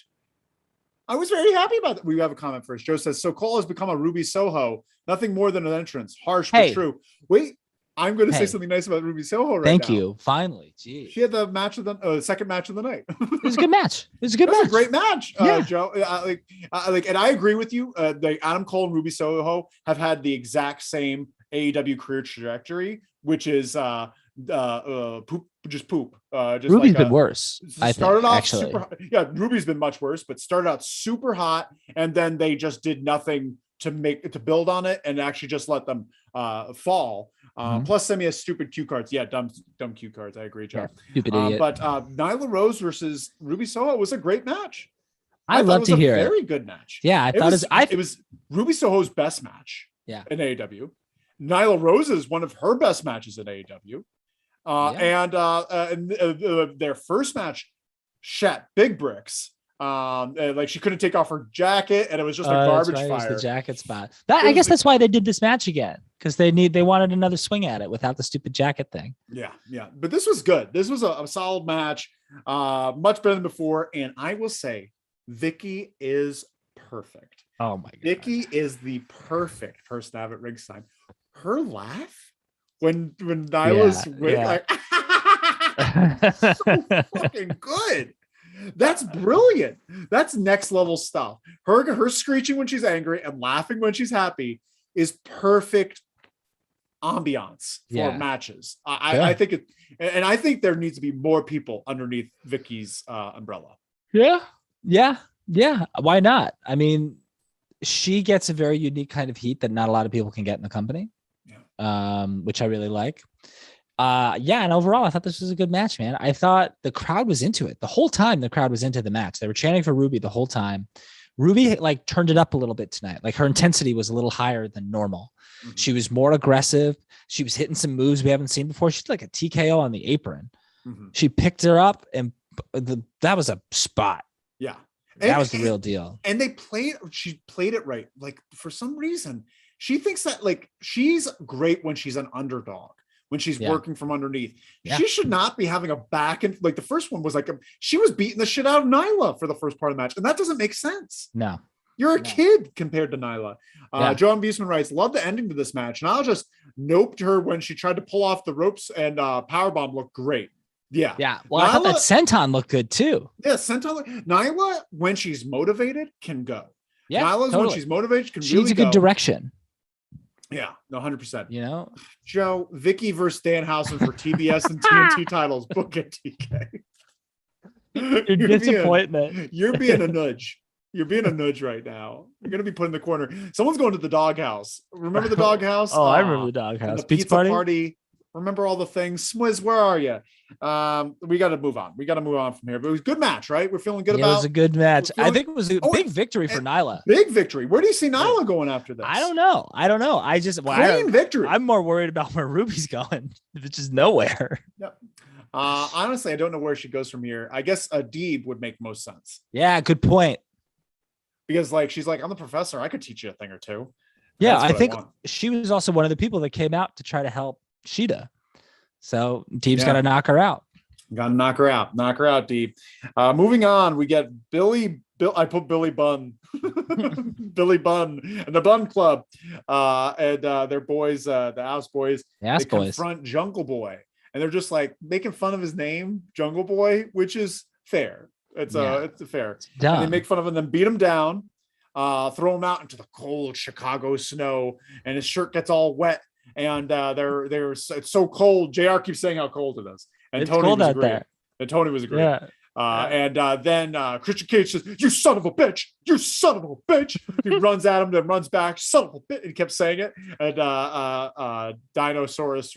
We have a comment first. Joe says, so Cole has become a Ruby Soho, nothing more than an entrance. Harsh, but true. Wait, I'm going to say something nice about Ruby Soho right now. Thank you. Finally. Jeez. She had the match of the second match of the night. It was a good match. It was a good match. It was a great match, Yeah. Joe. And I agree with you. Adam Cole and Ruby Soho have had the exact same AEW career trajectory, which is poop. Ruby's been worse. Started off super. Yeah, Ruby's been much worse, but started out super hot, and then they just did nothing to build on it, and actually just let them fall. Plus, send me a stupid cue cards. Yeah, dumb cue cards. I agree, Joe. Yeah, stupid idiot. But Nyla Rose versus Ruby Soho was a great match. I love to hear it. Very good match. Yeah, I thought it was Ruby Soho's best match. Yeah. In AEW. Nyla Rose is one of her best matches in AEW. And their first match shat big bricks. Like she couldn't take off her jacket, and it was just a garbage fire. It was the jacket spot. I guess that's why they did this match again, because they wanted another swing at it without the stupid jacket thing. Yeah. But this was good. This was a solid match, much better than before. And I will say, Vicky is perfect. Oh my god, Vicky is the perfect person to have at ringside. Her laugh when Nyla's so fucking good. That's brilliant. That's next level stuff. Her screeching when she's angry and laughing when she's happy is perfect ambiance for matches. I think it, and I think there needs to be more people underneath Vicky's umbrella. Yeah. Why not? I mean, she gets a very unique kind of heat that not a lot of people can get in the company. Which I really like. And overall, I thought this was a good match, man. I thought the crowd was into it the whole time. The crowd was into the match. They were chanting for Ruby the whole time. Ruby turned it up a little bit tonight. Like her intensity was a little higher than normal. Mm-hmm. She was more aggressive. She was hitting some moves we haven't seen before. She did like a TKO on the apron. Mm-hmm. She picked her up, and that was a spot. Yeah. That was the real deal. And she played it right. Like for some reason, she thinks that like she's great when she's an underdog, when she's working from underneath. Yeah. She should not be having a back and like the first one was like she was beating the shit out of Nyla for the first part of the match, and that doesn't make sense. No, you're a kid compared to Nyla. Joan Beastman writes, "Love the ending to this match." And I'll just noped her when she tried to pull off the ropes and powerbomb looked great. Yeah. Well, Nyla, I thought that senton looked good too. Yeah, senton. Nyla, when she's motivated, can go. Yeah, Nyla's when she's motivated can really go. She needs a good direction. Yeah, 100%. You know, Joe, Vicky versus Danhausen for TBS and TNT titles. Book it, TK. Your disappointment. You're being a nudge. You're being a nudge right now. You're going to be put in the corner. Someone's going to the doghouse. Remember the doghouse? I remember the doghouse. The pizza party. Remember all the things. Smiz, where are you? We got to move on. We got to move on from here. But it was a good match, right? We're feeling good about it. It was a good match. I think it was a big victory for Nyla. Big victory. Where do you see Nyla going after this? I don't know. I just victory. I'm more worried about where Ruby's going, which is nowhere. Yep. Honestly, I don't know where she goes from here. I guess a Deeb would make most sense. Yeah, good point. Because she's like, I'm the professor. I could teach you a thing or two. Yeah, I think she was also one of the people that came out to try to help Sheeta. So Deeb's got to knock her out. Got to knock her out. Knock her out, Deeb. Moving on, we get I put Billy Bunn. Billy Bunn and the Bunn Club. And their boys, the House Boys. They confront Jungle Boy. And they're just like making fun of his name, Jungle Boy, which is fair. It's fair. It's and they make fun of him and then beat him down, throw him out into the cold Chicago snow, and his shirt gets all wet. And it's so cold. JR keeps saying how cold it is. And it's Tony cold was out agreeing. there. And Tony was agreeing. And then Christian Cage says, "You son of a bitch! You son of a bitch!" He runs at him, then runs back. Son of a bitch! And he kept saying it. And Dinosaurus,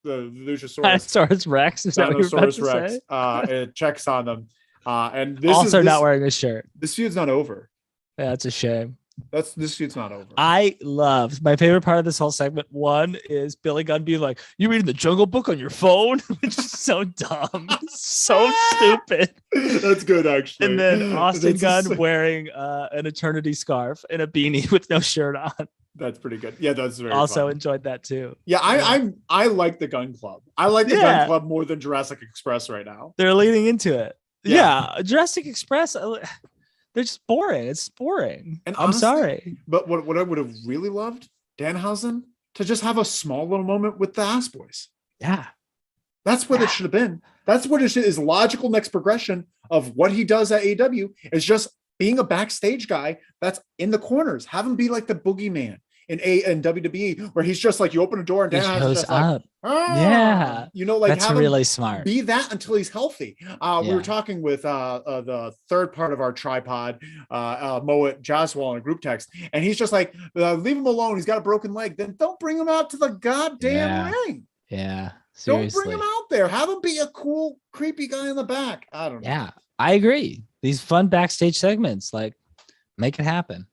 the Luchasaurus, Dinosaurus Rex, is that what you're about to say? It checks on them. And this also not wearing a shirt. This feud's not over. Yeah, it's a shame. This feud's not over. I loved my favorite part of this whole segment. One is Billy Gunn being like, "You reading the Jungle Book on your phone?" Which is so dumb, so stupid. That's good, actually. And then Austin Gunn wearing an eternity scarf and a beanie with no shirt on. That's pretty good. Yeah, that's very also fun. Enjoyed that too. Yeah, I like the Gun Club. I like the Gun Club more than Jurassic Express right now. They're leaning into it. Yeah, Jurassic Express. They're just boring. It's boring. And honestly, I'm sorry. But what I would have really loved, Danhausen to just have a small little moment with the Ass Boys. Yeah. That's what it should have been. That's what it is. Logical next progression of what he does at AEW is just being a backstage guy that's in the corners. Have him be like the boogeyman in WWE, where he's just like, you open a door and He Dan shows just up. like, Yeah. you know, like that's have really him smart. be that until he's healthy. We were talking with the third part of our tripod, Moet Jaswal, in a group text, and he's just like, leave him alone. He's got a broken leg. Then don't bring him out to the goddamn ring. Yeah. Seriously. Don't bring him out there. Have him be a cool, creepy guy in the back. I don't know. Yeah, I agree. These fun backstage segments, like, make it happen.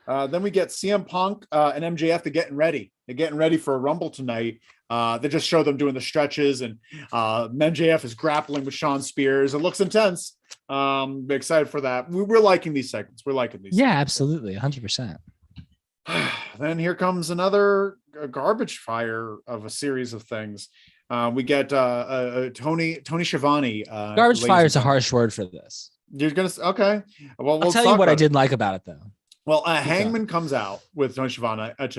Then we get CM Punk and MJF. They're getting ready. They're getting ready for a Rumble tonight. They just show them doing the stretches, and MJF is grappling with Sean Spears. It looks intense. Excited for that. We're liking these segments. We're liking these. Yeah, segments. absolutely. 100%. Then here comes another garbage fire of a series of things. We get Tony Schiavone. Garbage fire is a harsh word for this. You're gonna okay. Well, I'll tell you what I did like about it, though. Well, Hangman comes out with Tony Schiavone, and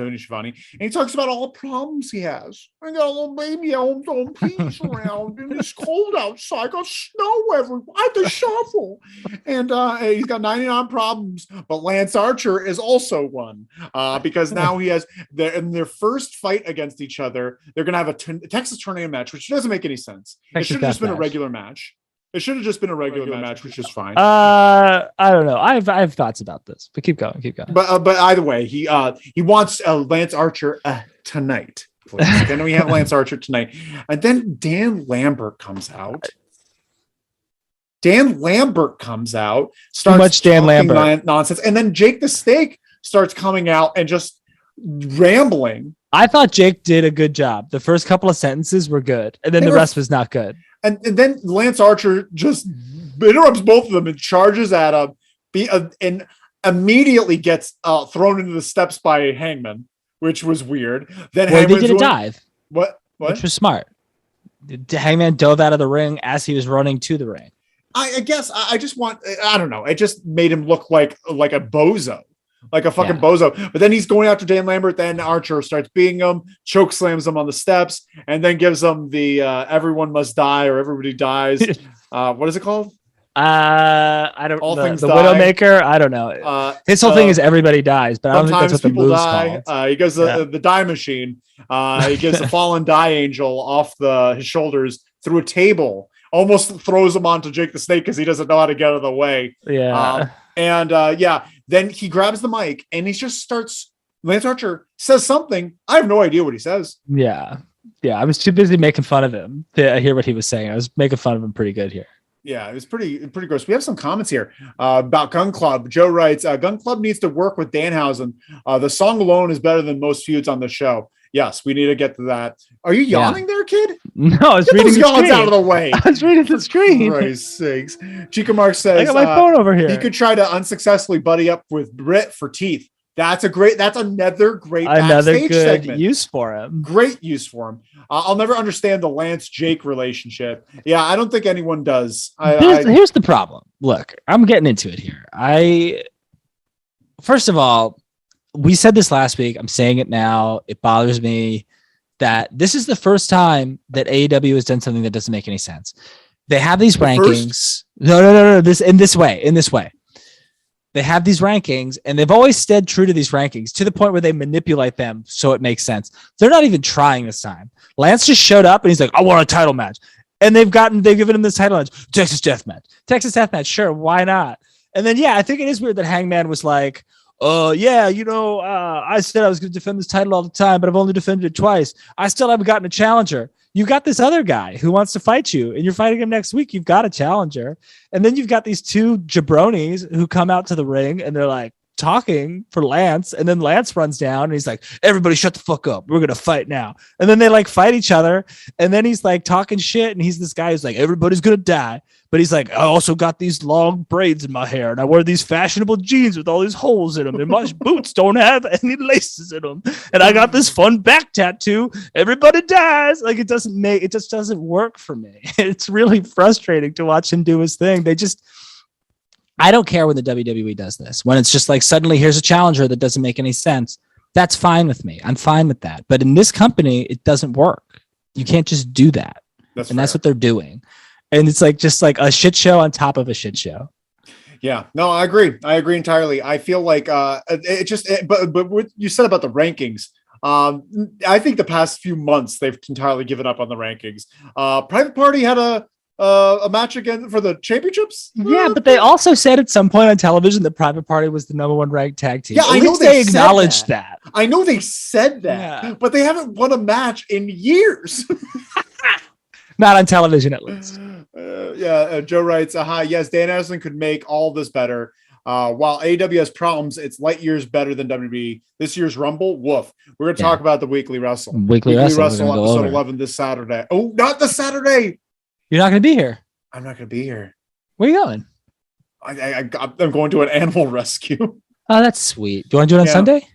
he talks about all the problems he has. I got a little baby on peas around, and it's cold outside. I got snow everywhere. I have to shovel, and he's got 99 problems. But Lance Archer is also one because now he has in their first fight against each other. They're going to have a Texas Tornado match, which doesn't make any sense. It should have just been a regular match. It should have just been a regular match, which is fine. I don't know. I have thoughts about this, but keep going. But either way, he wants Lance Archer tonight. Then we have Lance Archer tonight, and then Dan Lambert comes out. Starts too much Dan Lambert nonsense, and then Jake the Snake starts coming out and just rambling. I thought Jake did a good job. The first couple of sentences were good, and then the rest was not good. And then Lance Archer just interrupts both of them and charges at him, and immediately gets thrown into the steps by Hangman, which was weird. Then Hangman did a dive. What? Which was smart. Hangman dove out of the ring as he was running to the ring. I guess I just want, I don't know. It just made him look like a bozo. Like a fucking bozo. But then he's going after Dan Lambert. Then Archer starts beating him, choke slams him on the steps, and then gives him the everyone must die or everybody dies. What is it called? I don't know. All things the die. Widowmaker. I don't know. His whole thing is everybody dies, but I don't think that's what the move's called. He goes the die machine. He gives the fallen die angel off his shoulders through a table. Almost throws him onto Jake the Snake because he doesn't know how to get out of the way. Yeah. Then he grabs the mic and he just starts. Lance Archer says something. I have no idea what he says. Yeah. I was too busy making fun of him to hear what he was saying. I was making fun of him pretty good here. Yeah, it was pretty gross. We have some comments here about Gun Club. Joe writes, Gun Club needs to work with Danhausen. The song alone is better than most feuds on the show. Yes, we need to get to that. Are you yawning there, kid? No, I was reading the yawns screen. out of the way. I was reading the screen. For Christ's sakes. Chica Mark says, I got my phone over here. He could try to unsuccessfully buddy up with Britt for teeth. That's another great good segment. Use for him. Great use for him. I'll never understand the Lance Jake relationship. Yeah, I don't think anyone does. Here's the problem. Look, I'm getting into it here. First of all, we said this last week. I'm saying it now. It bothers me that this is the first time that AEW has done something that doesn't make any sense. They have these rankings. No. In this way. They have these rankings, and they've always stayed true to these rankings to the point where they manipulate them so it makes sense. They're not even trying this time. Lance just showed up and he's like, I want a title match. And they've given him this title match. Texas Death Match. Sure. Why not? And then, I think it is weird that Hangman was like, I said I was going to defend this title all the time, but I've only defended it twice. I still haven't gotten a challenger. You got this other guy who wants to fight you, and you're fighting him next week. You've got a challenger. And then you've got these two jabronis who come out to the ring, and they're like talking for Lance. And then Lance runs down, and he's like, everybody shut the fuck up. We're going to fight now. And then they like fight each other. And then he's like talking shit, and he's this guy who's like, everybody's going to die. But he's like, I also got these long braids in my hair, and I wear these fashionable jeans with all these holes in them, and my boots don't have any laces in them. And I got this fun back tattoo. Everybody dies. Like it just doesn't work for me. It's really frustrating to watch him do his thing. I don't care when the WWE does this. When it's just like suddenly here's a challenger that doesn't make any sense. That's fine with me. I'm fine with that. But in this company, it doesn't work. You can't just do that. That's what they're doing. And it's like just like a shit show on top of a shit show. Yeah, no, I agree. I agree entirely. I feel like but what you said about the rankings, I think the past few months they've entirely given up on the rankings. Private Party had a match again for the championships. Yeah, but they also said at some point on television that Private Party was the #1 ranked tag team. Yeah, I know they acknowledged that. I know they said that, but they haven't won a match in years. Not on television, at least. Joe writes, yes, Danhausen could make all this better. While AEW has problems, it's light years better than WWE. This year's Rumble, woof. We're going to talk about the Weekly Wrestle. Weekly Wrestle episode 11 this Saturday. Oh, not this Saturday. You're not going to be here. I'm not going to be here. Where are you going? I'm going to an animal rescue. Oh, that's sweet. Do you want to do it on Sunday?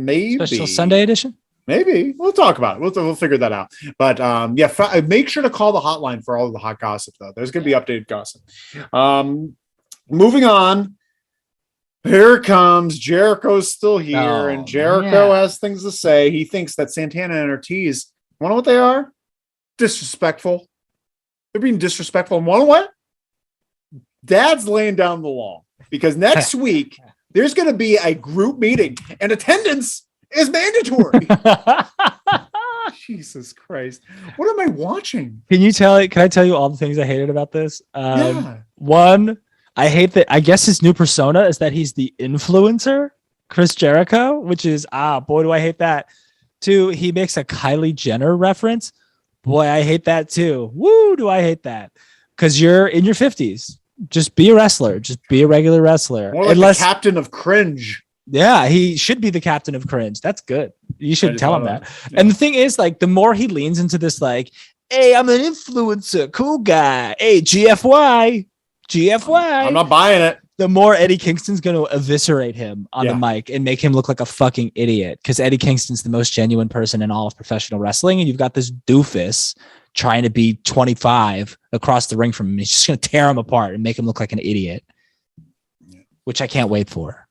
Maybe. Special Sunday edition? Maybe. We'll talk about it. We'll figure that out. But make sure to call the hotline for all of the hot gossip, though. There's going to be updated gossip. Moving on. Here it comes. Jericho's still here, and Jericho has things to say. He thinks that Santana and Ortiz, you know what they are? Disrespectful. They're being disrespectful. And you know what? Dad's laying down the law, because next week there's going to be a group meeting, and attendance is mandatory. Jesus Christ. What am I watching? Can I tell you all the things I hated about this? One, I hate that. I guess his new persona is that he's the influencer, Chris Jericho, which is, boy, do I hate that. Two, he makes a Kylie Jenner reference. Boy, I hate that too. Woo, do I hate that. Because you're in your 50s. Just be a wrestler. Just be a regular wrestler. More like the captain of cringe. Yeah, he should be the captain of cringe. That's good. You should tell him that. Yeah. And the thing is, like, the more he leans into this, like, hey, I'm an influencer, cool guy. Hey, GFY. I'm not buying it. The more Eddie Kingston's going to eviscerate him on the mic and make him look like a fucking idiot, because Eddie Kingston's the most genuine person in all of professional wrestling. And you've got this doofus trying to be 25 across the ring from him. He's just going to tear him apart and make him look like an idiot, which I can't wait for.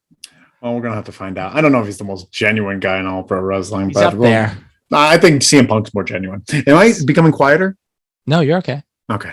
Well, we're going to have to find out. I don't know if he's the most genuine guy in all pro wrestling. He's up there. I think CM Punk's more genuine. Am I becoming quieter? No, you're okay. Okay.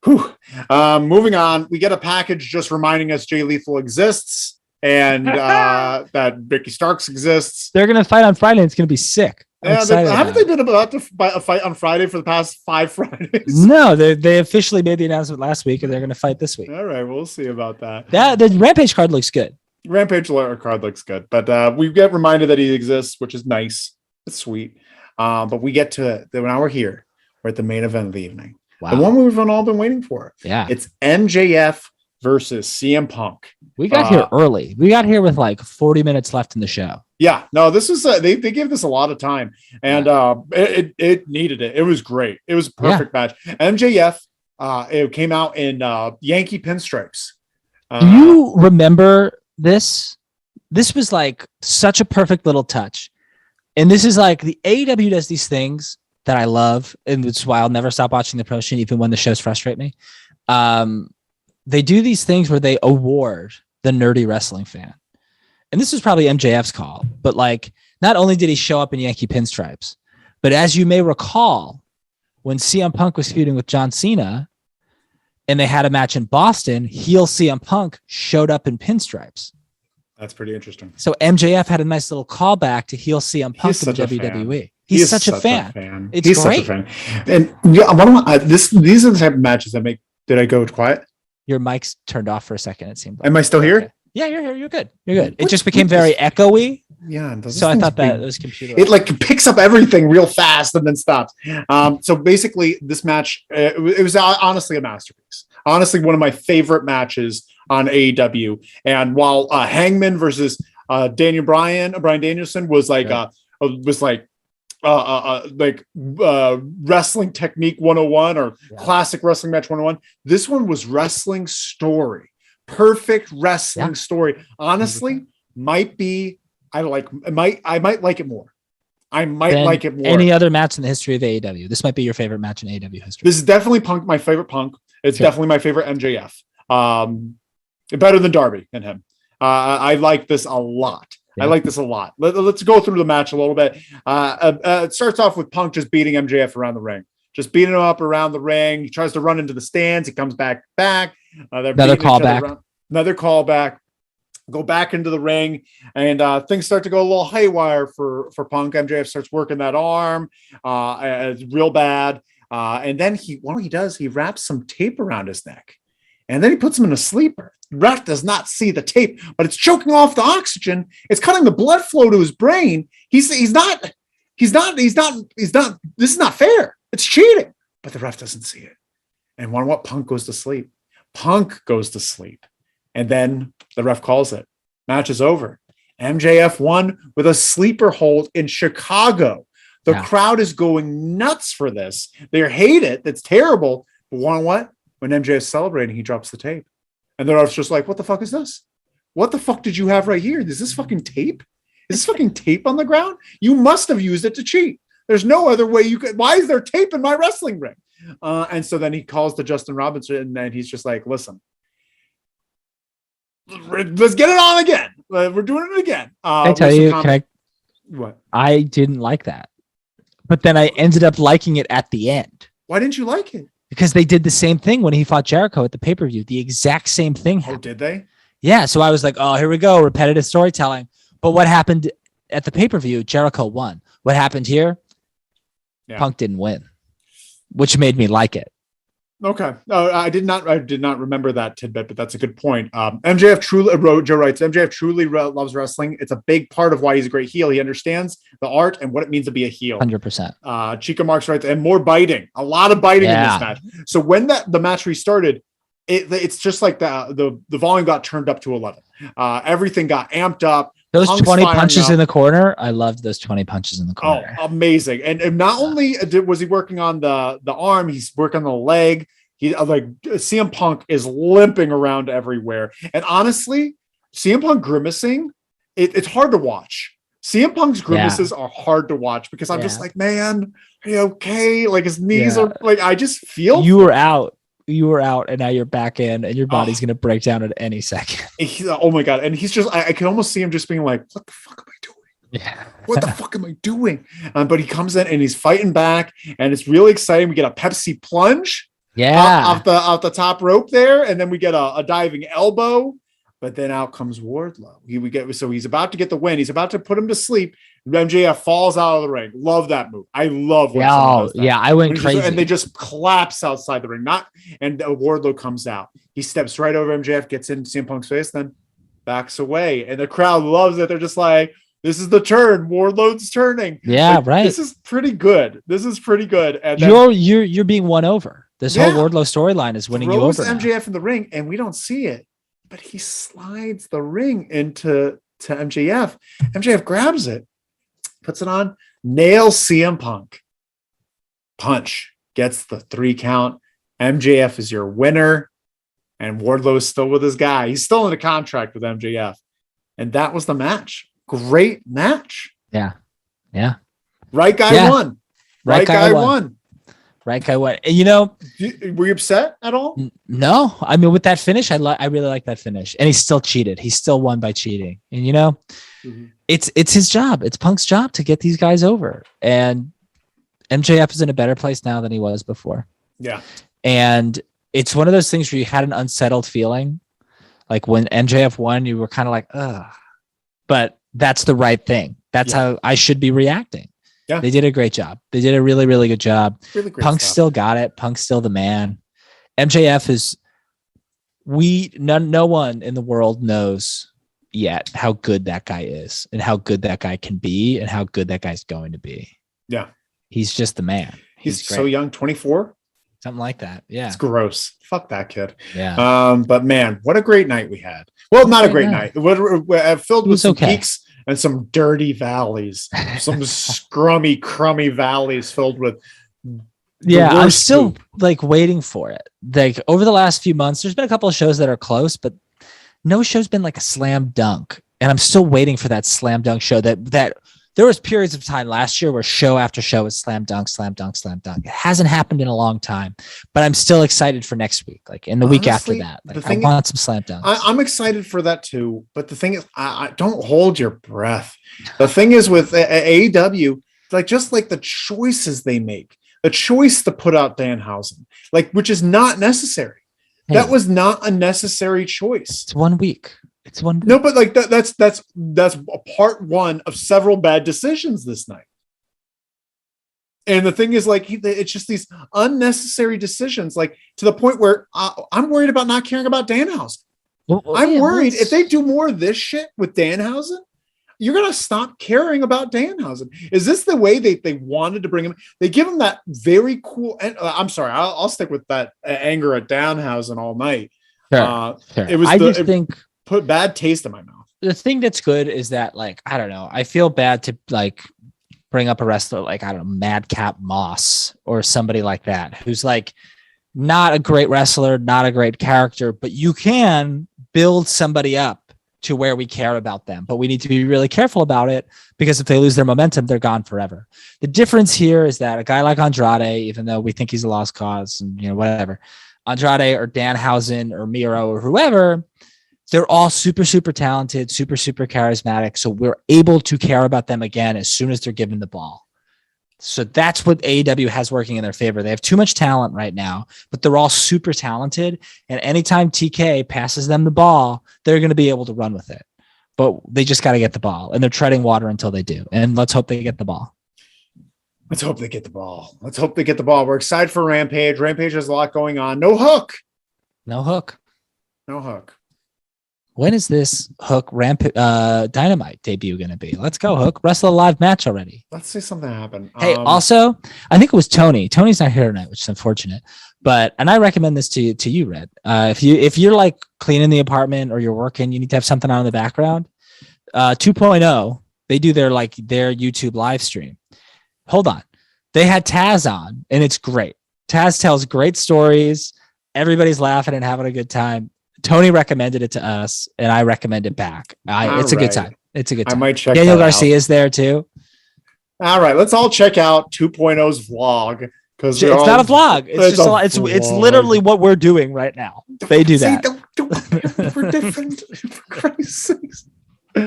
Whew. Moving on, we get a package just reminding us Jay Lethal exists and that Ricky Starks exists. They're going to fight on Friday. And it's going to be sick. Haven't they been about to fight on Friday for the past 5 Fridays? No, they officially made the announcement last week, and they're going to fight this week. All right, we'll see about that. The Rampage card looks good. Rampage card looks good, but we get reminded that he exists, which is nice. It's sweet. But we get to now we're here. We're at the main event of the evening. Wow. The one we've all been waiting for. Yeah. It's MJF versus CM Punk. We got here early. We got here with like 40 minutes left in the show. Yeah. No, this is they gave this a lot of time, and it needed it. It was great. It was a perfect match. MJF it came out in Yankee pinstripes. Do you remember this? This was like such a perfect little touch. And this is like the AEW does these things that I love, and it's why I'll never stop watching the promotion, even when the shows frustrate me. They do these things where they award the nerdy wrestling fan. And this was probably MJF's call, but like, not only did he show up in Yankee pinstripes, but as you may recall, when CM Punk was feuding with John Cena and they had a match in Boston, heel CM Punk showed up in pinstripes. That's pretty interesting. So MJF had a nice little callback to heel CM Punk in WWE. He's such a fan. It's He's great. Such a fan. And these are the type of matches that make. Did I go quiet? Your mic's turned off for a second. It seemed like. Am I still here? Okay. Yeah, you're here. You're good. You're good. It just became very echoey. Yeah. So I thought that it was computer. It like picks up everything real fast and then stops. So basically, this match it was honestly a masterpiece. Honestly, one of my favorite matches on AEW. And while Hangman versus Bryan Danielson was like wrestling technique 101 or classic wrestling match 101, this one was wrestling story, perfect wrestling story. Honestly, I might like it more. I might like it more. Any other match in the history of AEW? This might be your favorite match in AEW history. This is definitely my favorite Punk. It's definitely my favorite MJF. Better than Darby and him. I like this a lot. I like this a lot. Let's go through the match a little bit. It starts off with Punk just beating MJF around the ring. Just beating him up around the ring. He tries to run into the stands. He comes back. Another callback. Go back into the ring, and things start to go a little haywire for Punk. MJF starts working that arm. It's real bad. And then he wraps some tape around his neck, and then he puts him in a sleeper. Ref does not see the tape, but it's choking off the oxygen. It's cutting the blood flow to his brain. He's not. This is not fair. It's cheating. But the ref doesn't see it. And what? Punk goes to sleep. And then the ref calls it. Match is over. MJF won with a sleeper hold in Chicago. The crowd is going nuts for this. They hate it. That's terrible. But what? When MJF is celebrating, he drops the tape. And the ref's just like, what the fuck is this? What the fuck did you have right here? Is this fucking tape? Is this fucking tape on the ground? You must have used it to cheat. There's no other way you could. Why is there tape in my wrestling ring? And so then he calls to Justin Robinson, and he's just like, listen, let's get it on again. We're doing it again. I tell you, what? I didn't like that. But then I ended up liking it at the end. Why didn't you like it? Because they did the same thing when he fought Jericho at the pay-per-view. The exact same thing happened. Oh, did they? Yeah. So I was like, oh, here we go. Repetitive storytelling. But what happened at the pay-per-view? Jericho won. What happened here? Yeah. Punk didn't win, which made me like it. Okay. I did not remember that tidbit, but that's a good point. MJF truly, Joe writes, MJF truly loves wrestling. It's a big part of why he's a great heel. He understands the art and what it means to be a heel. 100%. Chica Marks writes, and more biting, a lot of biting in this match. So when the match restarted, it's just like the volume got turned up to 11. Everything got amped up. Those Punk's 20 punches in the corner. I loved those 20 punches in the corner. Oh, amazing. And not only was he working on the arm, he's working on the leg. He CM Punk is limping around everywhere. And honestly, CM Punk grimacing, it's hard to watch. CM Punk's grimaces are hard to watch because I'm just like, man, are you okay? Like his knees are like, I just feel you were out, and now you're back in, and your body's going to break down at any second. Oh my God. And he's just, I can almost see him just being like, what the fuck am I doing? Yeah. What the fuck am I doing? But he comes in and he's fighting back, and it's really exciting. We get a Pepsi plunge off the top rope there. And then we get a diving elbow, but then out comes Wardlow. So he's about to get the win. He's about to put him to sleep. MJF falls out of the ring. Love that move. I love when someone does that. Yeah, I went crazy. And they just collapse outside the ring. And Wardlow comes out. He steps right over MJF, gets into CM Punk's face, then backs away. And the crowd loves it. They're just like, this is the turn. Wardlow's turning. Yeah, right. This is pretty good. And then, you're being won over. This whole Wardlow storyline is winning you over. MJF in the ring, and we don't see it, but he slides the ring into MJF. MJF grabs it, puts it on, nails CM Punk. Punch, gets the 3 count. MJF is your winner, and Wardlow is still with his guy. He's still in a contract with MJF. And that was the match. Great match. Yeah. Right guy won. Right guy won. Right guy won. And were you upset at all? No. I mean, with that finish, I really like that finish. And he still cheated. He still won by cheating. And it's his job. It's Punk's job to get these guys over. And MJF is in a better place now than he was before. Yeah. And it's one of those things where you had an unsettled feeling. Like when MJF won, you were kind of like, ugh. But that's the right thing. That's how I should be reacting. Yeah. They did a great job. They did a really, really good job. Really great Punk still got it. Punk's still the man. MJF is no one in the world knows yet how good that guy is and how good that guy can be and how good that guy's going to be. Yeah. He's just the man. He's so young, 24. Something like that. Yeah. It's gross. Fuck that kid. Yeah. But man, what a great night we had. Well, not a great night. Filled with some peaks and some dirty valleys, some scrummy, crummy valleys filled with. Yeah, I'm still like waiting for it. Like over the last few months, there's been a couple of shows that are close, but no show's been like a slam dunk. And I'm still waiting for that slam dunk show that there was periods of time last year where show after show was slam dunk, slam dunk, slam dunk. It hasn't happened in a long time, but I'm still excited for next week. Like in the week after that, like I want some slam dunks. I'm excited for that too. But the thing is, I don't hold your breath. The thing is with AEW, like just like the choices they make, the choice to put out Danhausen, like which is not necessary. Hey, that was not a necessary choice. It's 1 week. It's 1 week. No, but like that's a part one of several bad decisions this night. And the thing is, like, it's just these unnecessary decisions, like to the point where I'm worried about not caring about Danhausen. I'm worried if they do more of this shit with Danhausen, you're going to stop caring about Danhausen. Is this the way they wanted to bring him? They give him that very cool. And I'm sorry, I'll stick with that anger at Danhausen all night. Sure. It was. I think put bad taste in my mouth. The thing that's good is that, like, I don't know. I feel bad to like bring up a wrestler like, I don't know, Madcap Moss or somebody like that, who's like not a great wrestler, not a great character, but you can build somebody up to where we care about them, but we need to be really careful about it because if they lose their momentum, they're gone forever. The difference here is that a guy like Andrade, even though we think he's a lost cause and, you know, whatever, Andrade or Danhausen or Miro or whoever, they're all super, super talented, super, super charismatic. So we're able to care about them again as soon as they're given the ball. So that's what AEW has working in their favor. They have too much talent right now, but they're all super talented. And anytime TK passes them the ball, they're going to be able to run with it. But they just got to get the ball, and they're treading water until they do. And let's hope they get the ball. Let's hope they get the ball. Let's hope they get the ball. We're excited for Rampage. Rampage has a lot going on. No hook. No hook. No hook. When is this Hook Dynamite debut going to be? Let's go, Hook. Wrestle a live match already. Let's see something happen. Hey, also, I think it was Tony. Tony's not here tonight, which is unfortunate. And I recommend this to you, Red. If you're like cleaning the apartment or you're working, you need to have something on in the background. 2.0, they do their YouTube live stream. Hold on. They had Taz on, and it's great. Taz tells great stories. Everybody's laughing and having a good time. Tony recommended it to us, and I recommend it back. It's a good time. It's a good time. I might check Daniel Garcia is there too. All right, let's all check out 2.0's vlog because it's not a vlog. It's literally what we're doing right now. They do that. We're different. For Christ's sakes. Call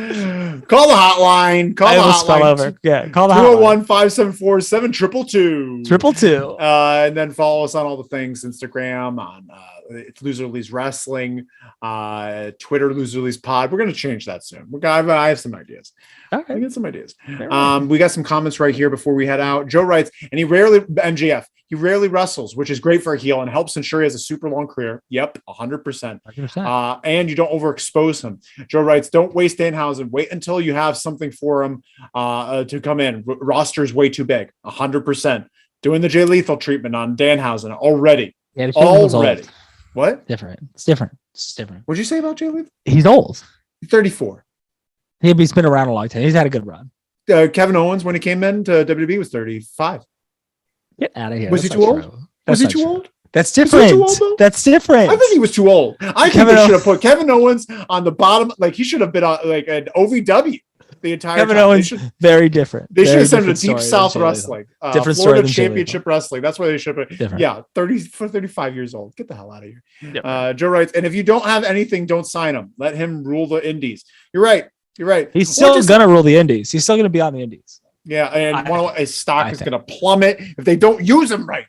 the hotline. Call the hotline. Yeah, call the hotline. 201-574-7222. 222. And then follow us on all the things: Instagram, on it's Loser Leaves Wrestling, Twitter Loser Leaves Pod. We're gonna change that soon. I have some ideas. Okay. I get some ideas. We got some comments right here before we head out. Joe writes, and MJF. He rarely wrestles, which is great for a heel and helps ensure he has a super long career. Yep, 100%. And you don't overexpose him. Joe writes, don't waste Danhausen. Wait until you have something for him to come in. Roster's way too big. 100%. Doing the Jay Lethal treatment on Danhausen already. Yeah, already. What? Different. It's different. What'd you say about Jay Lethal? He's old. He's 34. He's been around a long time. He's had a good run. Kevin Owens, when he came in to WWE, was 35. Get out of here. Was he too old? Was he too old? That's different. That's different. I think he was too old. I think they should have put Kevin Owens on the bottom. Like he should have been like an OVW the entire Kevin time. Owens, very different. They should have sent him to Deep South Wrestling. Different Florida Championship Wrestling. That's why they should have. Yeah, 35 years old. Get the hell out of here. Joe writes, and if you don't have anything, don't sign him. Let him rule the indies. You're right. He's still going to rule the indies. He's still going to be on the indies. Yeah, and his stock is going to plummet if they don't use him right.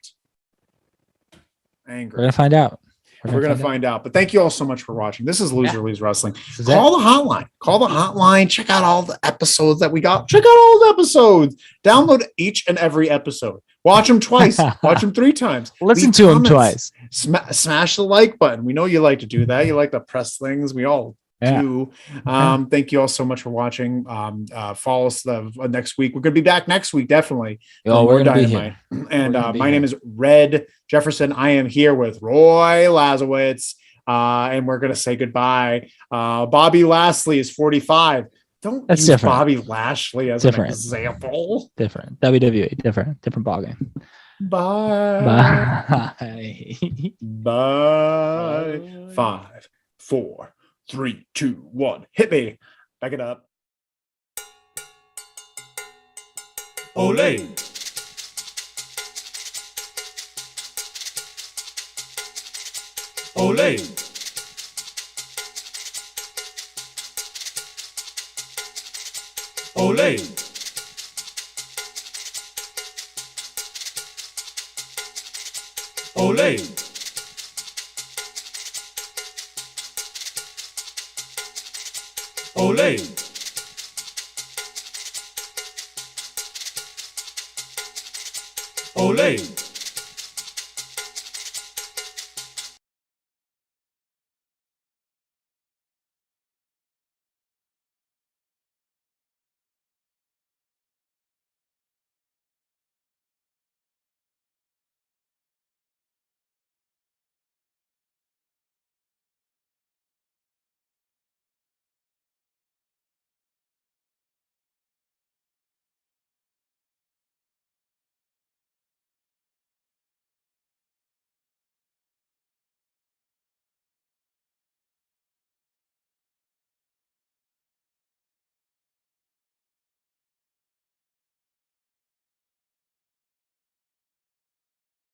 Angry. We're going to find out. We're going to find out. But thank you all so much for watching. This is Loser Leaves Wrestling. Call the hotline. Call the hotline. Check out all the episodes that we got. Check out all the episodes. Download each and every episode. Watch them twice. Watch them 3 times. Listen to them twice. Smash the like button. We know you like to do that. You like to press things. We all do. Thank you all so much for watching. Follow us next week. We're going to be back next week, definitely. We're going to be here. And my name is Red Jefferson. I am here with Roy Lazowitz, and we're going to say goodbye. Bobby Lashley is 45. Don't use different. Bobby Lashley as an example. Different. WWE. Different ballgame. Bye. Bye. 5, 4, 3, 2, 1. Hit me. Back it up. Ole. Ole. Ole. Ole. Ole. Ole.